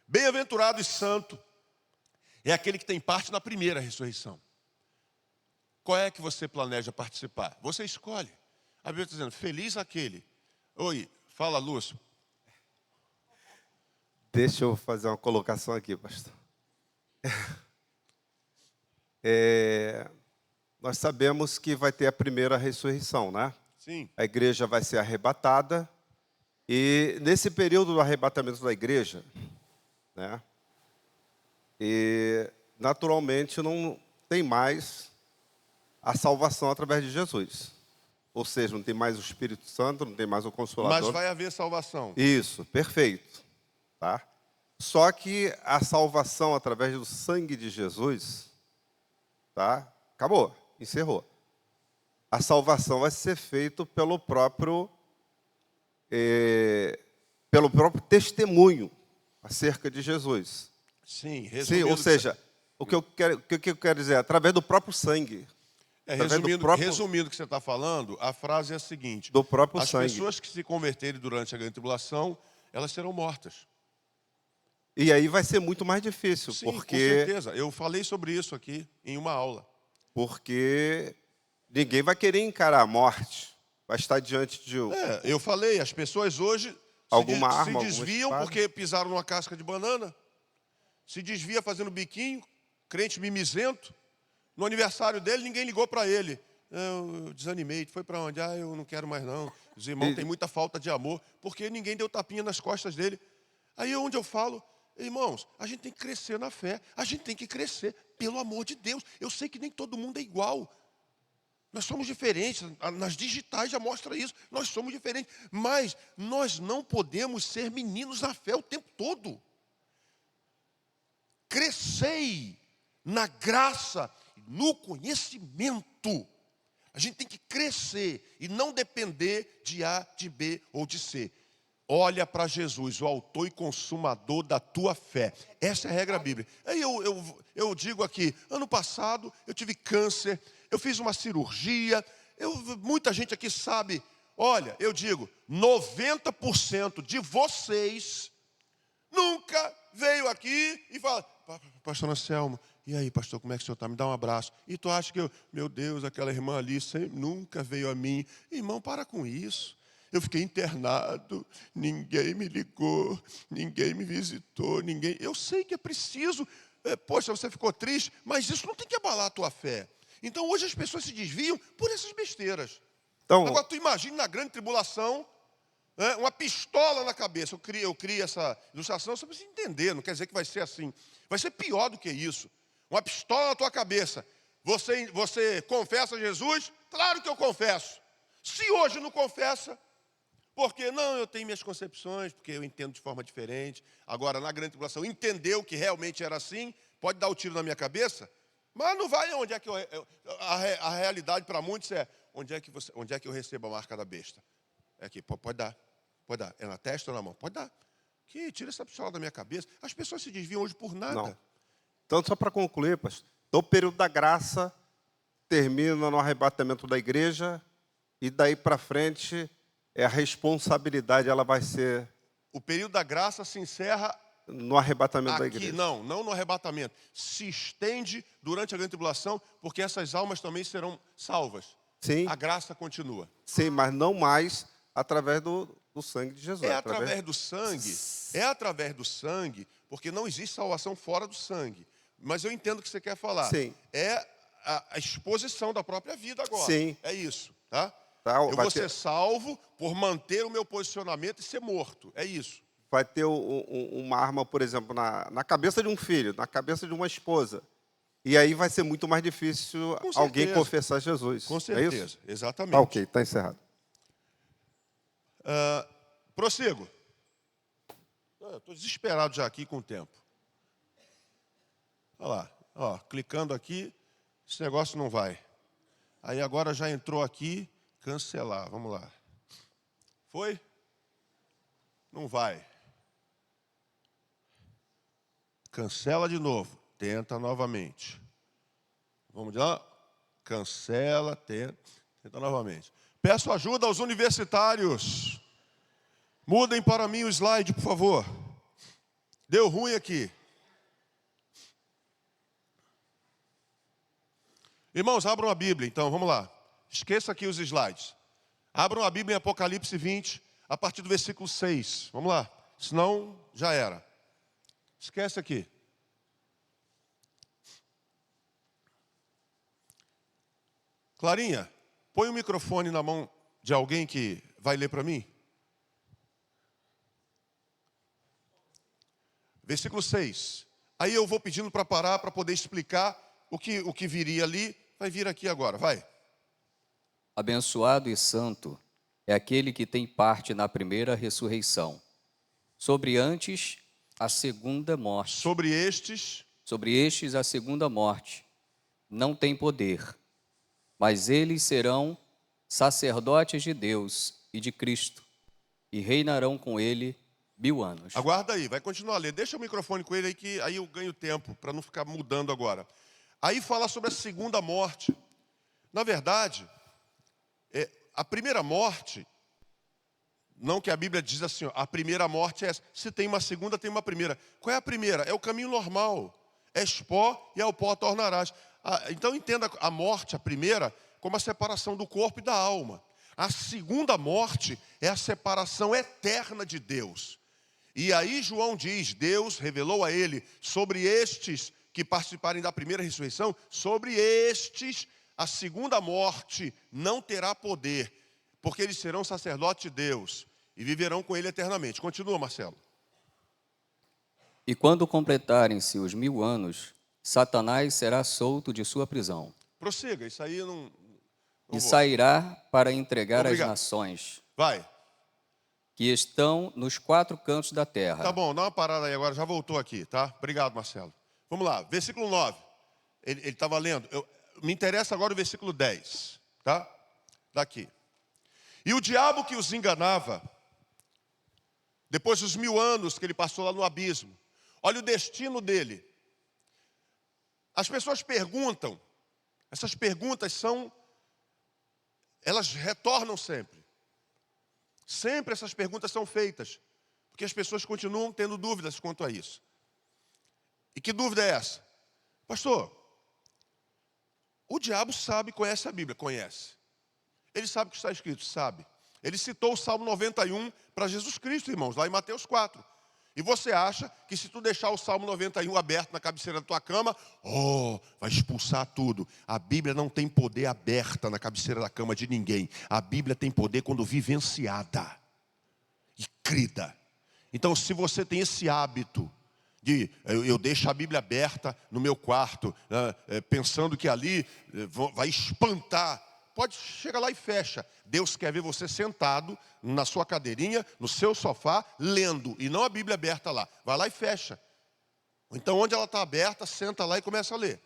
Bem-aventurado e santo é aquele que tem parte na primeira ressurreição. Qual é que você planeja participar? Você escolhe. A Bíblia está dizendo, feliz aquele. Oi, fala, Lúcio. Deixa eu fazer uma colocação aqui, pastor. Nós sabemos que vai ter a primeira ressurreição, né? Sim. A igreja vai ser arrebatada. E nesse período do arrebatamento da igreja, né? E naturalmente não tem mais a salvação através de Jesus. Ou seja, não tem mais o Espírito Santo, não tem mais o Consolador. Mas vai haver salvação. Isso, perfeito. Tá? Só que a salvação através do sangue de Jesus, tá? Acabou, encerrou. A salvação vai ser feita pelo próprio testemunho acerca de Jesus. Sim, Sim, resumindo. ou seja, o que eu quero dizer, através do próprio sangue. Resumindo o que você está falando, a frase é a seguinte: Do próprio as sangue. pessoas que se converterem durante a grande tribulação, elas serão mortas. E aí vai ser muito mais difícil, Sim, com porque certeza. Eu falei sobre isso aqui em uma aula. ninguém vai querer encarar a morte. Vai estar diante de Eu falei, as pessoas hoje Alguma arma, se alguma desviam espada? porque pisaram numa casca de banana, se desvia fazendo biquinho, crente mimizento. No aniversário dele, ninguém ligou para ele. Eu desanimei, foi para onde? Eu não quero mais não. Os irmãos têm muita falta de amor, porque ninguém deu tapinha nas costas dele. Aí é onde eu falo, irmãos, a gente tem que crescer na fé, a gente tem que crescer, pelo amor de Deus. Eu sei que nem todo mundo é igual. Nós somos diferentes, nas digitais já mostra isso, nós somos diferentes. Mas nós não podemos ser meninos na fé o tempo todo. Crescei na graça, no conhecimento. A gente tem que crescer e não depender de A, de B ou de C. Olha para Jesus, o autor e consumador da tua fé. Essa é a regra bíblica. Aí eu digo aqui, ano passado eu tive câncer, eu fiz uma cirurgia, muita gente aqui sabe. Olha, eu digo, 90% de vocês nunca veio aqui e fala: pastor Anselmo, e aí, pastor, como é que o senhor está? Me dá um abraço. E tu acha que meu Deus, aquela irmã ali nunca veio a mim. Irmão, para com isso. Eu fiquei internado, ninguém me ligou, ninguém me visitou, ninguém. Eu sei que é preciso. Poxa, você ficou triste, mas isso não tem que abalar a tua fé. Então, hoje as pessoas se desviam por essas besteiras. Então, Agora, tu imagina na grande tribulação, uma pistola na cabeça. Eu criei essa ilustração só para você entender, não quer dizer que vai ser assim. Vai ser pior do que isso. Uma pistola na tua cabeça. Você confessa Jesus? Claro que eu confesso. Se hoje não confessa, porque não, eu tenho minhas concepções, porque eu entendo de forma diferente. Agora, na grande tribulação, entendeu que realmente era assim, pode dar o tiro na minha cabeça, mas não vai onde é que a realidade para muitos é onde é que eu recebo a marca da besta. É aqui, pode dar. É na testa ou na mão? Pode dar. Que tira essa pistola da minha cabeça. As pessoas se desviam hoje por nada. não. Então, só para concluir, pastor, então, o período da graça termina no arrebatamento da igreja e daí para frente a responsabilidade ela vai ser O período da graça se encerra no arrebatamento da aqui, igreja. não no arrebatamento. Se estende durante a grande tribulação, porque essas almas também serão salvas. Sim, A graça continua. sim, mas não mais através do sangue de Jesus. É através do sangue, porque não existe salvação fora do sangue. Mas eu entendo o que você quer falar. Sim. É a exposição da própria vida agora. Sim. É isso, tá? Tá, Eu vou ser salvo por manter o meu posicionamento e ser morto. É isso. Vai ter uma arma, por exemplo, na cabeça de um filho, na cabeça de uma esposa. E aí vai ser muito mais difícil alguém confessar Jesus. Com É certeza, isso? exatamente. Tá ok, está encerrado. Prossigo. Estou desesperado já aqui com o tempo. Olha lá, clicando aqui, esse negócio não vai. Aí agora já entrou aqui, cancelar, vamos lá. Foi? Não vai. Cancela de novo, tenta novamente. Vamos lá? Cancela, tenta novamente. Peço ajuda aos universitários. Mudem para mim o slide, por favor. Deu ruim aqui. Irmãos, abram a Bíblia, então, vamos lá. Esqueça aqui os slides. Abram a Bíblia em Apocalipse 20, a partir do versículo 6. Vamos lá, senão já era. Esquece aqui. Clarinha, põe o microfone na mão de alguém que vai ler para mim. Versículo 6. Aí eu vou pedindo para parar para poder explicar o que viria ali. Vai vir aqui agora, vai. Abençoado e santo é aquele que tem parte na primeira ressurreição. Sobre antes a segunda morte. Sobre estes, A segunda morte não tem poder, mas eles serão sacerdotes de Deus e de Cristo, e reinarão com ele 1000 anos. aguarda aí, vai continuar a ler. Deixa o microfone com ele aí, que aí eu ganho tempo, para não ficar mudando agora. Aí fala sobre a segunda morte. Na verdade, a primeira morte, não que a Bíblia diz assim, ó, a primeira morte é essa. Se tem uma segunda, tem uma primeira. Qual é a primeira? É o caminho normal. És pó e ao pó tornarás. Então entenda a morte, a primeira, como a separação do corpo e da alma. A segunda morte é a separação eterna de Deus. E aí João diz, Deus revelou a ele sobre estes que participarem da primeira ressurreição, sobre estes a segunda morte não terá poder, porque eles serão sacerdotes de Deus e viverão com ele eternamente. Continua, Marcelo. E quando completarem-se os 1000 anos, Satanás será solto de sua prisão. Prossiga, isso aí eu não E vou. sairá para entregar Obrigado. as nações Vai. que estão nos 4 cantos da terra. Tá bom, dá uma parada aí agora, já voltou aqui, tá? Obrigado, Marcelo. Vamos lá, versículo 9. Ele estava lendo. Me interessa agora o versículo 10, tá? Daqui. E o diabo que os enganava, depois dos 1000 anos que ele passou lá no abismo, olha o destino dele. As pessoas perguntam, essas perguntas elas retornam sempre. Sempre essas perguntas são feitas, porque as pessoas continuam tendo dúvidas quanto a isso. E que dúvida é essa? Pastor, o diabo sabe, conhece a Bíblia? Conhece. Ele sabe o que está escrito? Sabe. Ele citou o Salmo 91 para Jesus Cristo, irmãos, lá em Mateus 4. E você acha que se tu deixar o Salmo 91 aberto na cabeceira da tua cama, vai expulsar tudo. A Bíblia não tem poder aberta na cabeceira da cama de ninguém. A Bíblia tem poder quando vivenciada e crida. Então, se você tem esse hábito de eu deixo a Bíblia aberta no meu quarto, pensando que ali vai espantar, pode chegar lá e fecha. Deus quer ver você sentado na sua cadeirinha, no seu sofá, lendo, e não a Bíblia aberta lá. Vai lá e fecha. Então, onde ela está aberta, senta lá e começa a ler.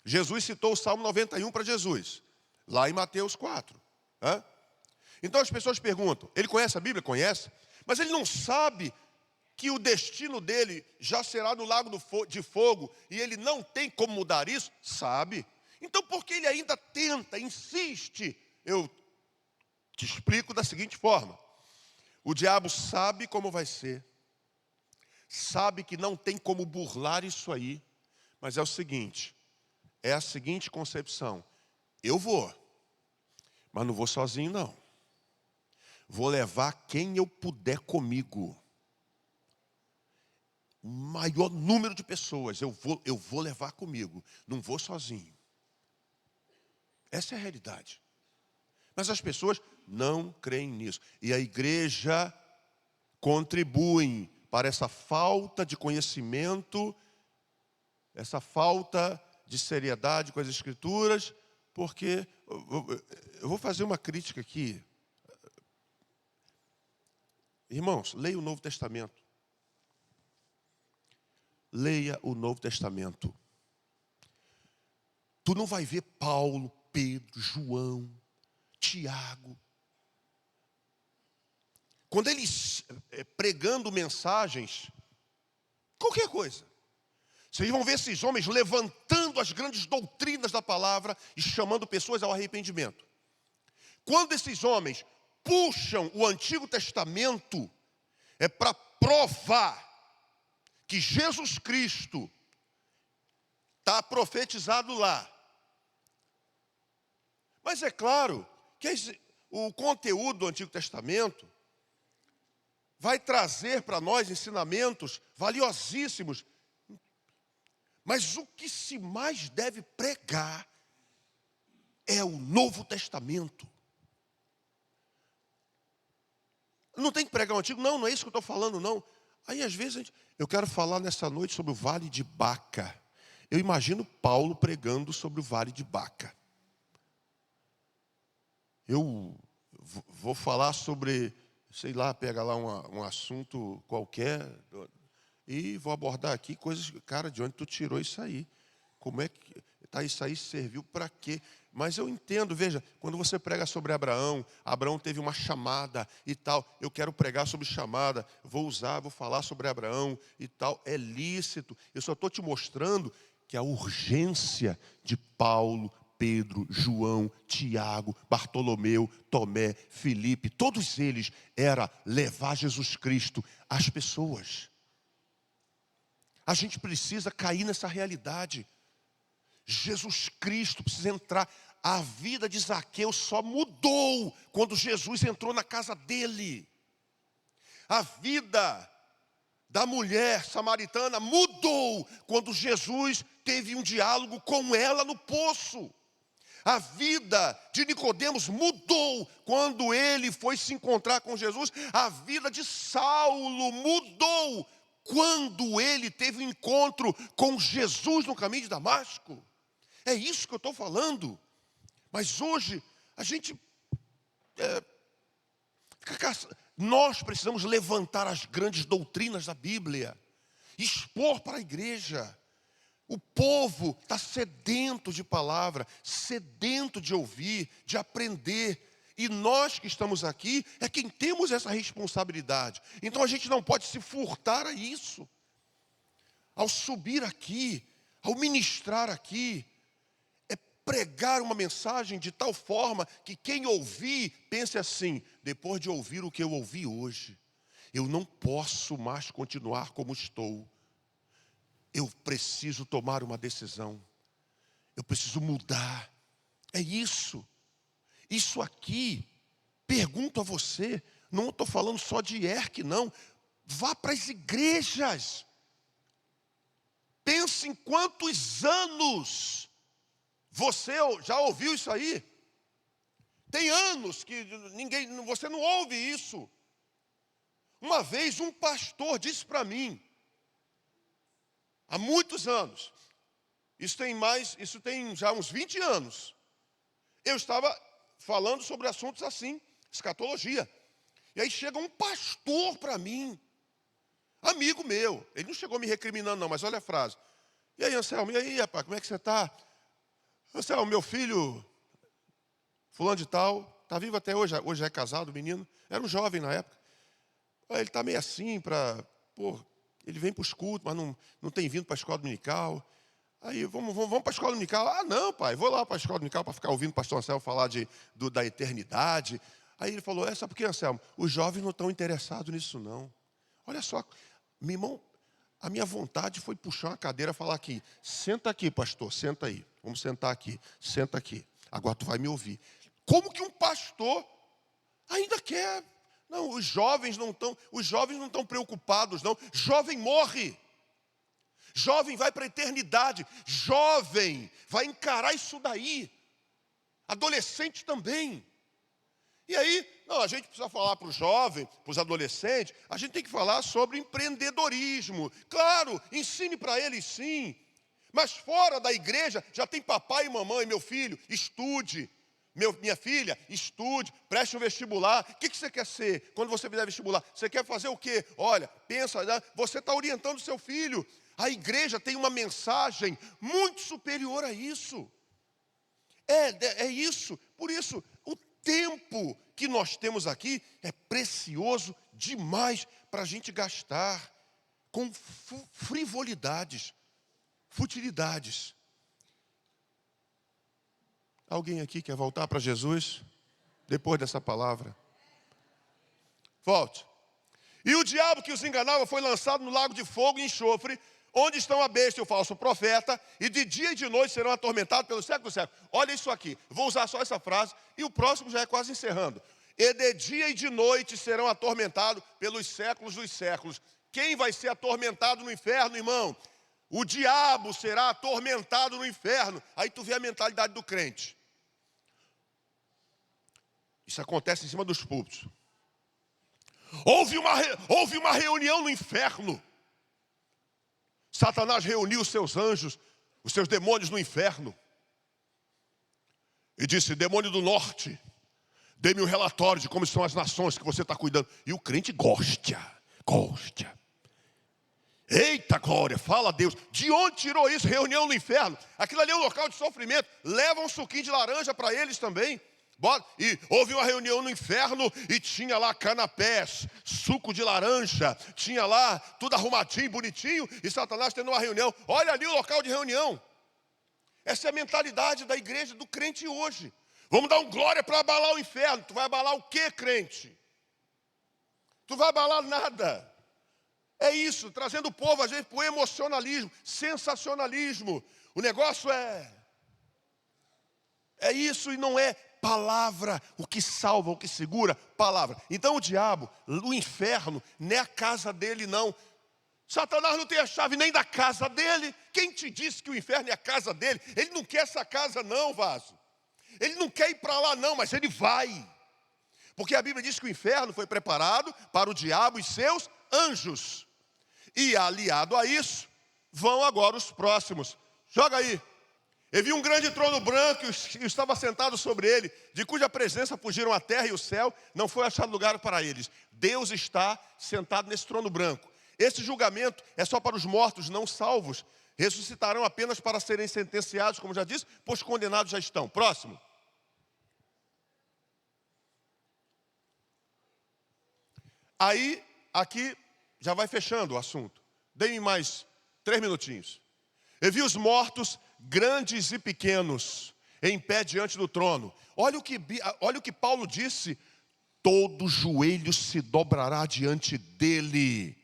Jesus citou o Salmo 91 para Jesus, lá em Mateus 4. Então as pessoas perguntam, ele conhece a Bíblia? Conhece. Mas ele não sabe que o destino dele já será no lago de fogo, e ele não tem como mudar isso? Sabe. Então, por que ele ainda tenta, insiste? Eu te explico da seguinte forma. O diabo sabe como vai ser. Sabe que não tem como burlar isso aí. Mas é o seguinte. É a seguinte concepção. Eu vou. Mas não vou sozinho, não. Vou levar quem eu puder comigo. O maior número de pessoas eu vou levar comigo. Não vou sozinho. Essa é a realidade. Mas as pessoas não creem nisso. E a igreja contribui para essa falta de conhecimento, essa falta de seriedade com as Escrituras, porque eu vou fazer uma crítica aqui. Irmãos, leia o Novo Testamento. Leia o Novo Testamento. Tu não vai ver Paulo, Pedro, João, Tiago. Quando eles pregando mensagens, qualquer coisa, vocês vão ver esses homens levantando as grandes doutrinas da palavra e chamando pessoas ao arrependimento. Quando esses homens puxam o Antigo Testamento, é para provar que Jesus Cristo está profetizado lá. Mas é claro que o conteúdo do Antigo Testamento vai trazer para nós ensinamentos valiosíssimos. Mas o que se mais deve pregar é o Novo Testamento. Não tem que pregar o Antigo? Não, não é isso que eu estou falando, não. Aí, às vezes, eu quero falar nessa noite sobre o Vale de Baca. Eu imagino Paulo pregando sobre o Vale de Baca. Eu vou falar sobre, sei lá, pega lá um assunto qualquer. E vou abordar aqui coisas, cara, de onde tu tirou isso aí? Como é que isso aí serviu para quê? Mas eu entendo, veja, quando você prega sobre Abraão, Abraão teve uma chamada e tal. Eu quero pregar sobre chamada, vou falar sobre Abraão e tal. É lícito. Eu só estou te mostrando que a urgência de Paulo, Pedro, João, Tiago, Bartolomeu, Tomé, Filipe, todos eles era levar Jesus Cristo às pessoas. A gente precisa cair nessa realidade. Jesus Cristo precisa entrar. A vida de Zaqueu só mudou quando Jesus entrou na casa dele. A vida da mulher samaritana mudou quando Jesus teve um diálogo com ela no poço. A vida de Nicodemos mudou quando ele foi se encontrar com Jesus. A vida de Saulo mudou quando ele teve um encontro com Jesus no caminho de Damasco. É isso que eu estou falando. Mas hoje, a gente... nós precisamos levantar as grandes doutrinas da Bíblia. Expor para a igreja. O povo está sedento de palavra, sedento de ouvir, de aprender. E nós que estamos aqui é quem temos essa responsabilidade. Então a gente não pode se furtar a isso. Ao subir aqui, ao ministrar aqui, é pregar uma mensagem de tal forma que quem ouvir pense assim: depois de ouvir o que eu ouvi hoje, eu não posso mais continuar como estou. Eu preciso tomar uma decisão. Eu preciso mudar. É isso. Isso aqui, pergunto a você, não estou falando só de ERC, não. Vá para as igrejas. Pense em quantos anos você já ouviu isso aí. Tem anos que você não ouve isso. Uma vez um pastor disse para mim, há muitos anos, isso tem já uns 20 anos, eu estava falando sobre assuntos assim, escatologia. E aí chega um pastor para mim, amigo meu, ele não chegou me recriminando não, mas olha a frase. E aí, Anselmo, e aí, rapaz, como é que você está? Anselmo, meu filho, fulano de tal, está vivo até hoje é casado, o menino, era um jovem na época. Ele está meio assim ele vem para os cultos, mas não tem vindo para a escola dominical. Aí, vamos para a escola dominical. Ah, não, pai, vou lá para a escola dominical para ficar ouvindo o pastor Anselmo falar da eternidade. Aí ele falou, sabe por que, Anselmo? Os jovens não estão interessados nisso, não. Olha só, meu irmão, a minha vontade foi puxar uma cadeira e falar aqui, senta aqui, pastor, senta aí. Vamos sentar aqui, senta aqui. Agora tu vai me ouvir. Como que um pastor ainda quer... Não, os jovens não estão preocupados, não. Jovem morre. Jovem vai para a eternidade. Jovem vai encarar isso daí. Adolescente também. E aí, a gente precisa falar para os jovens, para os adolescentes, a gente tem que falar sobre empreendedorismo. Claro, ensine para eles sim. Mas fora da igreja já tem papai e mamãe, meu filho, estude. Minha filha, estude, preste um vestibular. O que você quer ser quando você fizer vestibular? Você quer fazer o quê? Olha, pensa, você está orientando o seu filho. A igreja tem uma mensagem muito superior a isso. É isso. Por isso, o tempo que nós temos aqui é precioso demais para a gente gastar com frivolidades, futilidades. Alguém aqui quer voltar para Jesus? Depois dessa palavra. Volte. E o diabo que os enganava foi lançado no lago de fogo e enxofre, onde estão a besta e o falso profeta, e de dia e de noite serão atormentados pelos séculos dos séculos. Olha isso aqui, vou usar só essa frase, e o próximo já é quase encerrando. E de dia e de noite serão atormentados pelos séculos dos séculos. Quem vai ser atormentado no inferno, irmão? O diabo será atormentado no inferno. Aí tu vê a mentalidade do crente. Isso acontece em cima dos púlpitos. Houve uma reunião no inferno. Satanás reuniu os seus anjos, os seus demônios no inferno. E disse, demônio do norte, dê-me um relatório de como estão as nações que você está cuidando. E o crente gosta. Eita glória, fala a Deus. De onde tirou isso? Reunião no inferno. Aquilo ali é um local de sofrimento. Leva um suquinho de laranja para eles também. E houve uma reunião no inferno e tinha lá canapés, suco de laranja, tinha lá tudo arrumadinho, bonitinho, e Satanás tendo uma reunião. Olha ali o local de reunião. Essa é a mentalidade da igreja, do crente hoje. Vamos dar um glória para abalar o inferno. Tu vai abalar o quê, crente? Tu vai abalar nada. É isso, trazendo o povo às vezes para o emocionalismo, sensacionalismo. O negócio é isso e não é palavra. O que salva, o que segura, palavra. Então o diabo, o inferno, não é a casa dele não. Satanás não tem a chave nem da casa dele. Quem te disse que o inferno é a casa dele? Ele não quer essa casa não, vaso. Ele não quer ir para lá não, mas ele vai. Porque a Bíblia diz que o inferno foi preparado para o diabo e seus anjos. E aliado a isso, vão agora os próximos. Joga aí. Eu vi um grande trono branco e estava sentado sobre ele, de cuja presença fugiram a terra e o céu, não foi achado lugar para eles. Deus está sentado nesse trono branco. Esse julgamento é só para os mortos não salvos. Ressuscitarão apenas para serem sentenciados, como já disse, pois condenados já estão. Próximo. Aí, aqui, já vai fechando o assunto. Dê-me mais 3 minutinhos. Eu vi os mortos, grandes e pequenos, em pé diante do trono. Olha o que Paulo disse. Todo joelho se dobrará diante dele.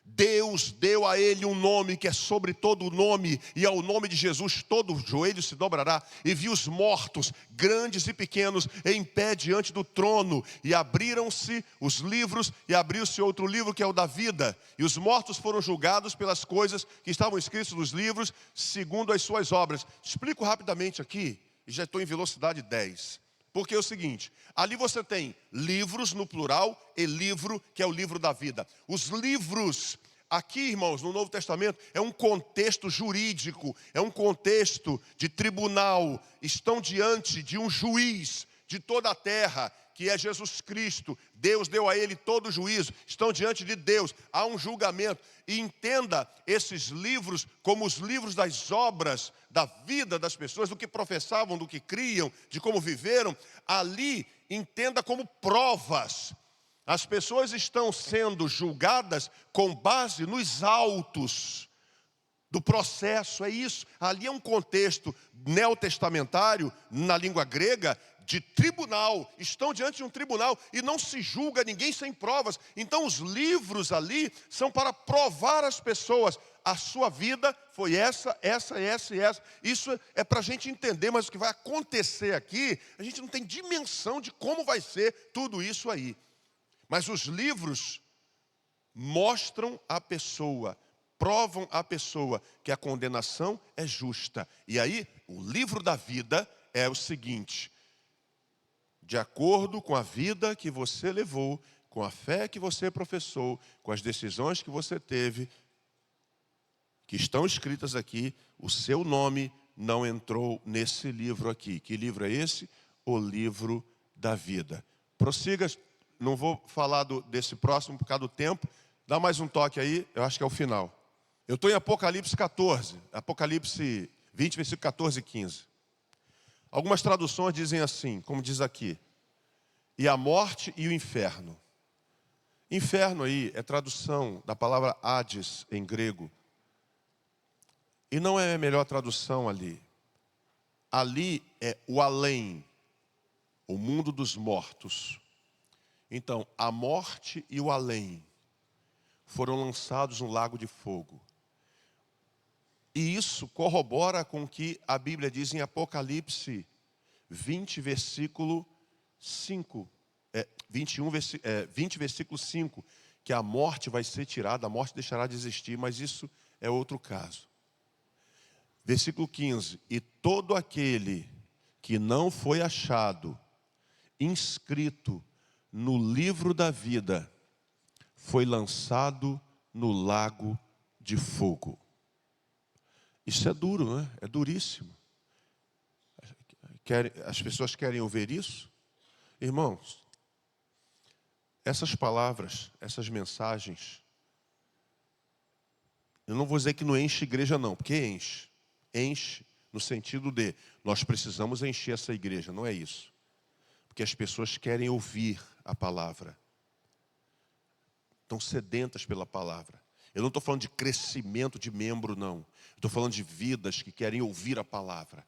Deus deu a ele um nome que é sobre todo nome, e ao nome de Jesus todo joelho se dobrará. E vi os mortos, grandes e pequenos, em pé diante do trono, e abriram-se os livros, e abriu-se outro livro que é o da vida, e os mortos foram julgados pelas coisas que estavam escritas nos livros, segundo as suas obras. Explico rapidamente aqui, e já estou em velocidade 10. Porque é o seguinte, ali você tem livros no plural e livro que é o livro da vida. Os livros, aqui irmãos, no Novo Testamento, é um contexto jurídico, é um contexto de tribunal. Estão diante de um juiz de toda a terra, que é Jesus Cristo. Deus deu a ele todo o juízo. Estão diante de Deus, há um julgamento. E entenda esses livros como os livros das obras, da vida das pessoas, do que professavam, do que criam, de como viveram. Ali, entenda como provas. As pessoas estão sendo julgadas com base nos autos do processo, é isso. Ali é um contexto neotestamentário, na língua grega, de tribunal. Estão diante de um tribunal e não se julga ninguém sem provas. Então os livros ali são para provar às pessoas. A sua vida foi essa. Isso é para a gente entender, mas o que vai acontecer aqui, a gente não tem dimensão de como vai ser tudo isso aí. Mas os livros mostram a pessoa, provam a pessoa que a condenação é justa. E aí, o livro da vida é o seguinte: de acordo com a vida que você levou, com a fé que você professou, com as decisões que você teve, que estão escritas aqui, o seu nome não entrou nesse livro aqui. Que livro é esse? O livro da vida. Prossiga, não vou falar desse próximo por causa do tempo. Dá mais um toque aí, eu acho que é o final. Eu estou em Apocalipse 14, Apocalipse 20, versículo 14 e 15. Algumas traduções dizem assim, como diz aqui: e a morte e o inferno. Inferno aí é tradução da palavra Hades em grego. E não é a melhor tradução ali. Ali é o além, o mundo dos mortos. Então, a morte e o além foram lançados no lago de fogo. E isso corrobora com o que a Bíblia diz em Apocalipse 20, versículo 5. 20, versículo 5. Que a morte vai ser tirada, a morte deixará de existir, mas isso é outro caso. Versículo 15. E todo aquele que não foi achado inscrito no livro da vida foi lançado no lago de fogo. Isso é duro, né? É duríssimo. As pessoas querem ouvir isso? Irmãos, essas palavras, essas mensagens, Eu não vou dizer que não enche igreja não, porque enche. Enche no sentido de, nós precisamos encher essa igreja, não é isso. Porque as pessoas querem ouvir a palavra. Estão sedentas pela palavra. Eu não estou falando de crescimento de membro, não. Estou falando de vidas que querem ouvir a palavra.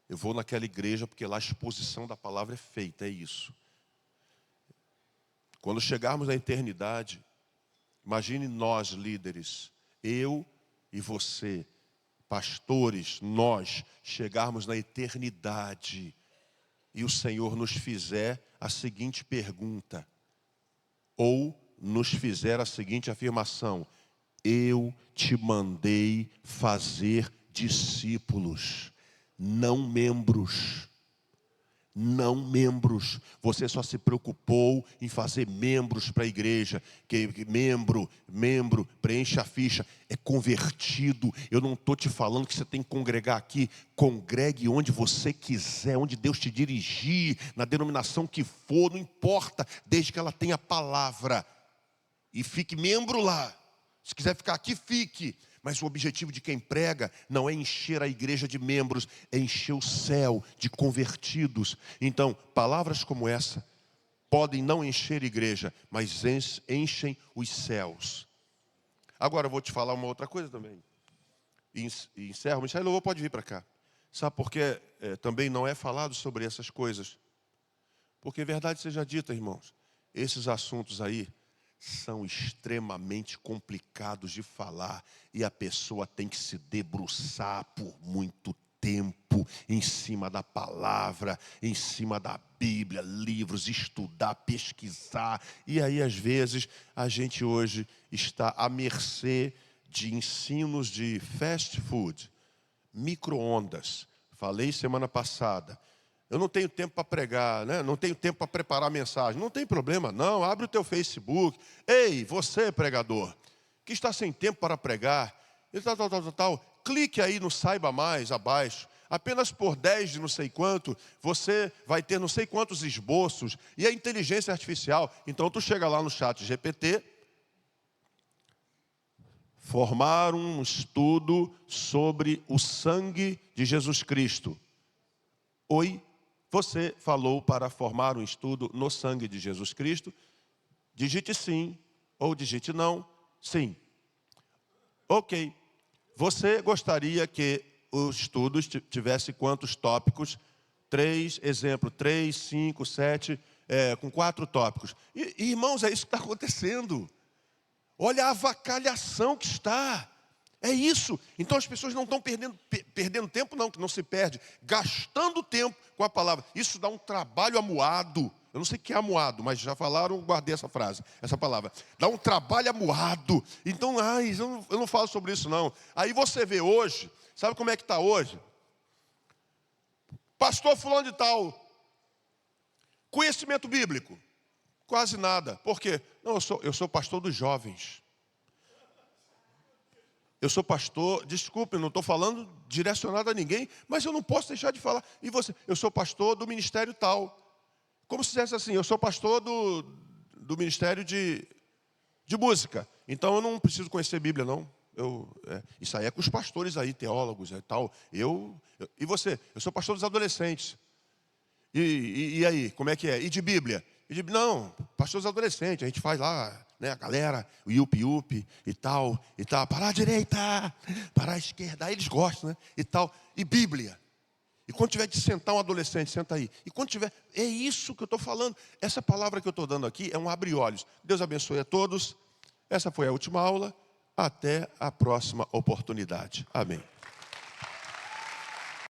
Eu vou naquela igreja porque lá a exposição da palavra é feita, é isso. Quando chegarmos na eternidade, imagine nós líderes, eu e você, pastores, nós chegarmos na eternidade e o Senhor nos fizer a seguinte pergunta, ou nos fizer a seguinte afirmação: eu te mandei fazer discípulos, não membros. Não membros. Você só se preocupou em fazer membros para a igreja. Que membro preenche a ficha. É convertido. Eu não estou te falando que você tem que congregar aqui. Congregue onde você quiser, onde Deus te dirigir, na denominação que for, não importa, desde que ela tenha palavra. E fique membro lá. Se quiser ficar aqui, fique. Mas o objetivo de quem prega não é encher a igreja de membros, é encher o céu de convertidos. Então, palavras como essa podem não encher a igreja, mas enchem os céus. Agora eu vou te falar uma outra coisa também. E encerro. Michel Louvor pode vir para cá. Sabe por que também não é falado sobre essas coisas? Porque verdade seja dita, irmãos, esses assuntos aí são extremamente complicados de falar e a pessoa tem que se debruçar por muito tempo em cima da palavra, em cima da Bíblia, livros, estudar, pesquisar. E aí, às vezes, a gente hoje está à mercê de ensinos de fast food, micro-ondas. Falei semana passada. Eu não tenho tempo para pregar, né? Não tenho tempo para preparar a mensagem. Não tem problema, não. Abre o teu Facebook. Ei, você, pregador, que está sem tempo para pregar, e tal. Clique aí no Saiba Mais, abaixo. Apenas por 10 de não sei quanto, você vai ter não sei quantos esboços. E a inteligência artificial. Então, tu chega lá no chat GPT, formar um estudo sobre o sangue de Jesus Cristo. Oi? Você falou para formar um estudo no sangue de Jesus Cristo. Digite sim ou digite não. Sim. Ok. Você gostaria que o estudo tivesse quantos tópicos? 3, 5, 7, com 4 tópicos. E, irmãos, é isso que está acontecendo. Olha a avacalhação que está. É isso. Então as pessoas não estão perdendo tempo, não, que não se perde. Gastando tempo com a palavra. Isso dá um trabalho amuado. Eu não sei o que é amuado, mas já falaram, guardei essa frase, essa palavra. Dá um trabalho amuado. Então, eu não falo sobre isso, não. Aí você vê hoje, sabe como é que está hoje? Pastor fulano de tal. Conhecimento bíblico. Quase nada. Por quê? Não, eu sou pastor dos jovens. Eu sou pastor, desculpe, não estou falando direcionado a ninguém, mas eu não posso deixar de falar. E você? Eu sou pastor do ministério tal. Como se dissesse assim, eu sou pastor do ministério de música. Então eu não preciso conhecer Bíblia, não. Isso aí é com os pastores aí, teólogos e tal. E você? Eu sou pastor dos adolescentes. E aí, como é que é? E de Bíblia? Não, pastor dos adolescentes, a gente faz lá, né, a galera, o yupi e tal, para a direita, para a esquerda, aí eles gostam, né, e tal, e Bíblia. E quando tiver de sentar um adolescente, senta aí. E quando tiver, é isso que eu estou falando. Essa palavra que eu estou dando aqui é um abre-olhos. Deus abençoe a todos. Essa foi a última aula. Até a próxima oportunidade. Amém.